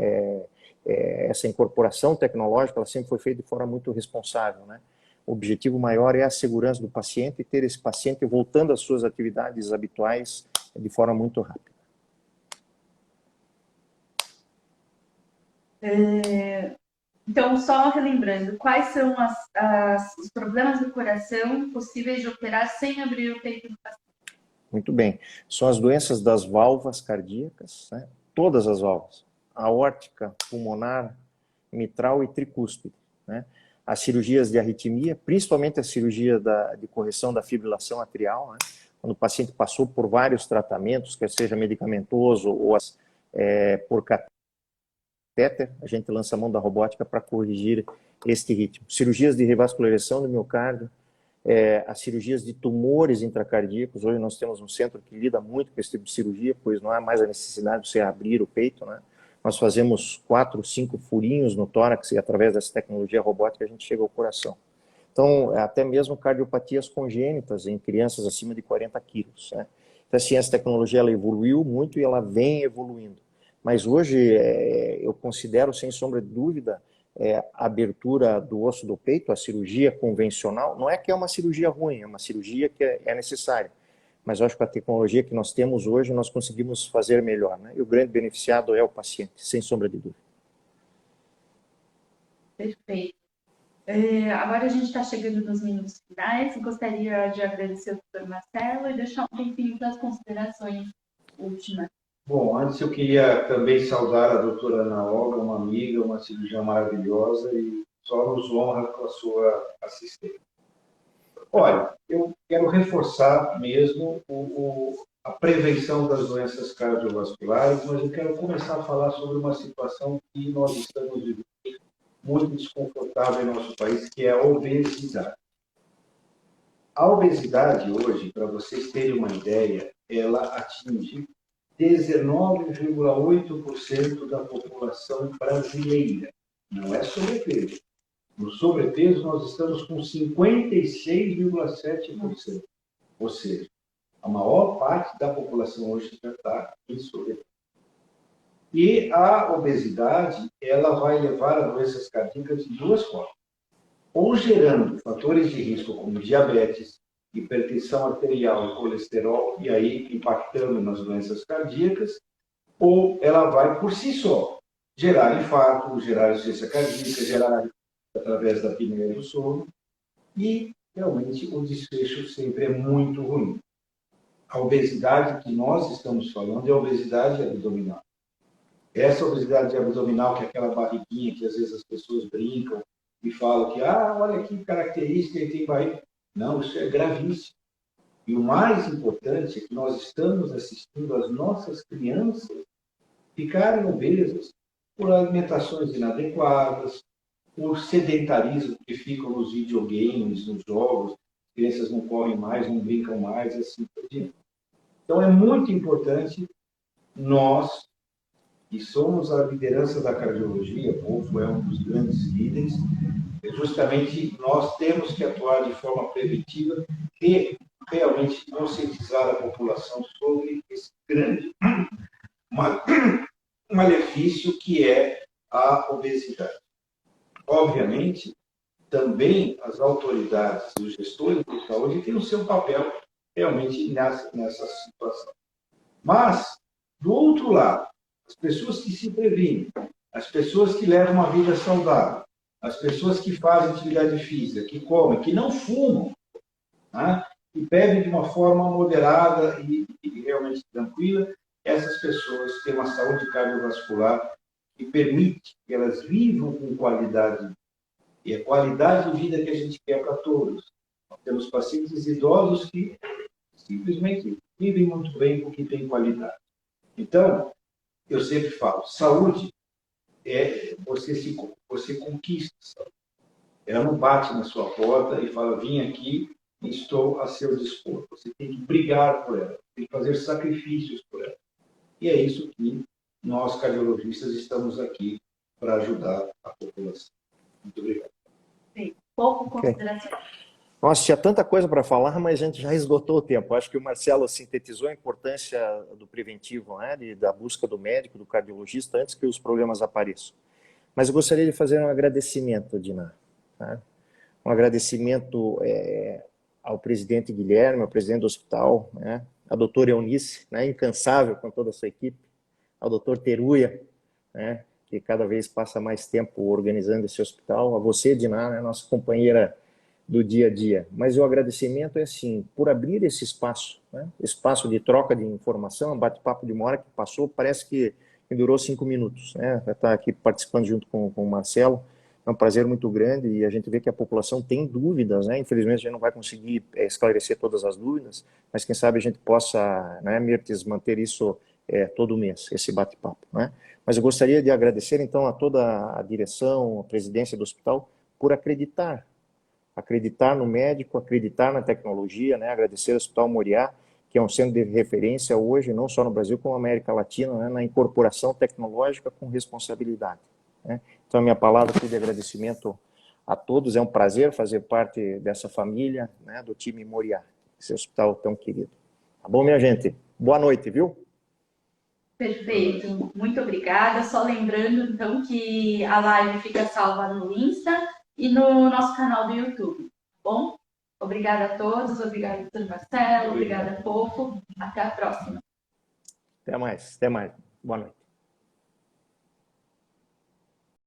essa incorporação tecnológica ela sempre foi feita de forma muito responsável, né? O objetivo maior é a segurança do paciente e ter esse paciente voltando às suas atividades habituais de forma muito rápida. Então, só relembrando, quais são os problemas do coração possíveis de operar sem abrir o peito do paciente? Muito bem. São as doenças das válvulas cardíacas, né? Todas as válvulas. Aórtica, pulmonar, mitral e tricúspide, né? As cirurgias de arritmia, principalmente a cirurgia de correção da fibrilação atrial, né? Quando o paciente passou por vários tratamentos, quer seja medicamentoso ou por catéter, a gente lança a mão da robótica para corrigir este ritmo. Cirurgias de revascularização do miocárdio, as cirurgias de tumores intracardíacos. Hoje nós temos um centro que lida muito com esse tipo de cirurgia, pois não há mais a necessidade de você abrir o peito, né? Nós fazemos 4, 5 furinhos no tórax e através dessa tecnologia robótica a gente chega ao coração. Então, até mesmo cardiopatias congênitas em crianças acima de 40 quilos, né? Então, assim, essa tecnologia ela evoluiu muito e ela vem evoluindo. Mas hoje eu considero, sem sombra de dúvida, a abertura do osso do peito, a cirurgia convencional, não é que é uma cirurgia ruim, é uma cirurgia que é necessária. Mas eu acho que com a tecnologia que nós temos hoje, nós conseguimos fazer melhor, né? E o grande beneficiado é o paciente, sem sombra de dúvida. Perfeito. Agora a gente está chegando nos minutos finais. Gostaria de agradecer ao doutor Marcelo e deixar um tempinho para as considerações últimas. Bom, antes eu queria também saudar a doutora Ana Olga, uma amiga, uma cirurgiã maravilhosa e só nos honra com a sua assistência. Olha, eu quero reforçar mesmo a prevenção das doenças cardiovasculares, mas eu quero começar a falar sobre uma situação que nós estamos vivendo muito desconfortável em nosso país, que é a obesidade. A obesidade hoje, para vocês terem uma ideia, ela atinge 19,8% da população brasileira. Não é sobrepeso. No sobrepeso, nós estamos com 56,7%. Ou seja, a maior parte da população hoje já está em sobrepeso. E a obesidade, ela vai levar a doenças cardíacas de duas formas. Ou gerando fatores de risco como diabetes, hipertensão arterial e colesterol, e aí impactando nas doenças cardíacas, ou ela vai, por si só, gerar infarto, gerar insuficiência cardíaca, gerar através da apneia do sono, e realmente o desfecho sempre é muito ruim. A obesidade que nós estamos falando é a obesidade abdominal. Essa obesidade abdominal, que é aquela barriguinha que às vezes as pessoas brincam e falam que, olha que característica, ele tem barriga. Não, isso é gravíssimo. E o mais importante é que nós estamos assistindo as nossas crianças ficarem obesas por alimentações inadequadas, por sedentarismo que ficam nos videogames, nos jogos, as crianças não correm mais, não brincam mais, assim por diante. Então é muito importante nós, que somos a liderança da cardiologia, o povo é um dos grandes líderes, justamente nós temos que atuar de forma preventiva e realmente conscientizar a população sobre esse grande malefício que é a obesidade. Obviamente, também as autoridades e os gestores de saúde têm o seu papel realmente nessa situação. Mas, do outro lado, as pessoas que se previnem, as pessoas que levam uma vida saudável, as pessoas que fazem atividade física, que comem, que não fumam, né, que bebem de uma forma moderada e realmente tranquila, essas pessoas têm uma saúde cardiovascular que permite que elas vivam com qualidade. E a qualidade de vida que a gente quer para todos. Nós temos pacientes idosos que simplesmente vivem muito bem porque têm qualidade. Então, eu sempre falo, saúde é você conquista a saúde. Ela não bate na sua porta e fala, vim aqui e estou a seu dispor. Você tem que brigar por ela, tem que fazer sacrifícios por ela. E é isso que nós, cardiologistas, estamos aqui para ajudar a população. Muito obrigado. Sim, pouco consideração. Nossa, tinha tanta coisa para falar, mas a gente já esgotou o tempo. Acho que o Marcelo sintetizou a importância do preventivo, né, da busca do médico, do cardiologista, antes que os problemas apareçam. Mas eu gostaria de fazer um agradecimento, Dina. Tá? Um agradecimento ao presidente Guilherme, ao presidente do hospital, né, à doutora Eunice, né, incansável com toda a sua equipe, ao doutor Teruya, né, que cada vez passa mais tempo organizando esse hospital, a você, Diná, né, nossa companheira do dia a dia. Mas o agradecimento é, assim, por abrir esse espaço, né, espaço de troca de informação, bate-papo de uma hora que passou, parece que durou 5 minutos, né, estar aqui participando junto com o Marcelo. É um prazer muito grande e a gente vê que a população tem dúvidas, né? Infelizmente a gente não vai conseguir esclarecer todas as dúvidas, mas quem sabe a gente possa, né, Mirtes, manter isso todo mês, esse bate-papo, né? Mas eu gostaria de agradecer então a toda a direção, a presidência do hospital por acreditar no médico, acreditar na tecnologia, né? Agradecer ao Hospital Moriá, que é um centro de referência hoje, não só no Brasil, como na América Latina, né, na incorporação tecnológica com responsabilidade, né? Então, a minha palavra aqui de agradecimento a todos. É um prazer fazer parte dessa família, né, do time Moriá, esse hospital tão querido. Tá bom, minha gente? Boa noite, viu? Perfeito, muito obrigada. Só lembrando, então, que a live fica salva no Insta e no nosso canal do YouTube, tá bom? Obrigada a todos, obrigada, doutor Marcelo, obrigada, Fofo. Até a próxima. Até mais, até mais. Boa noite.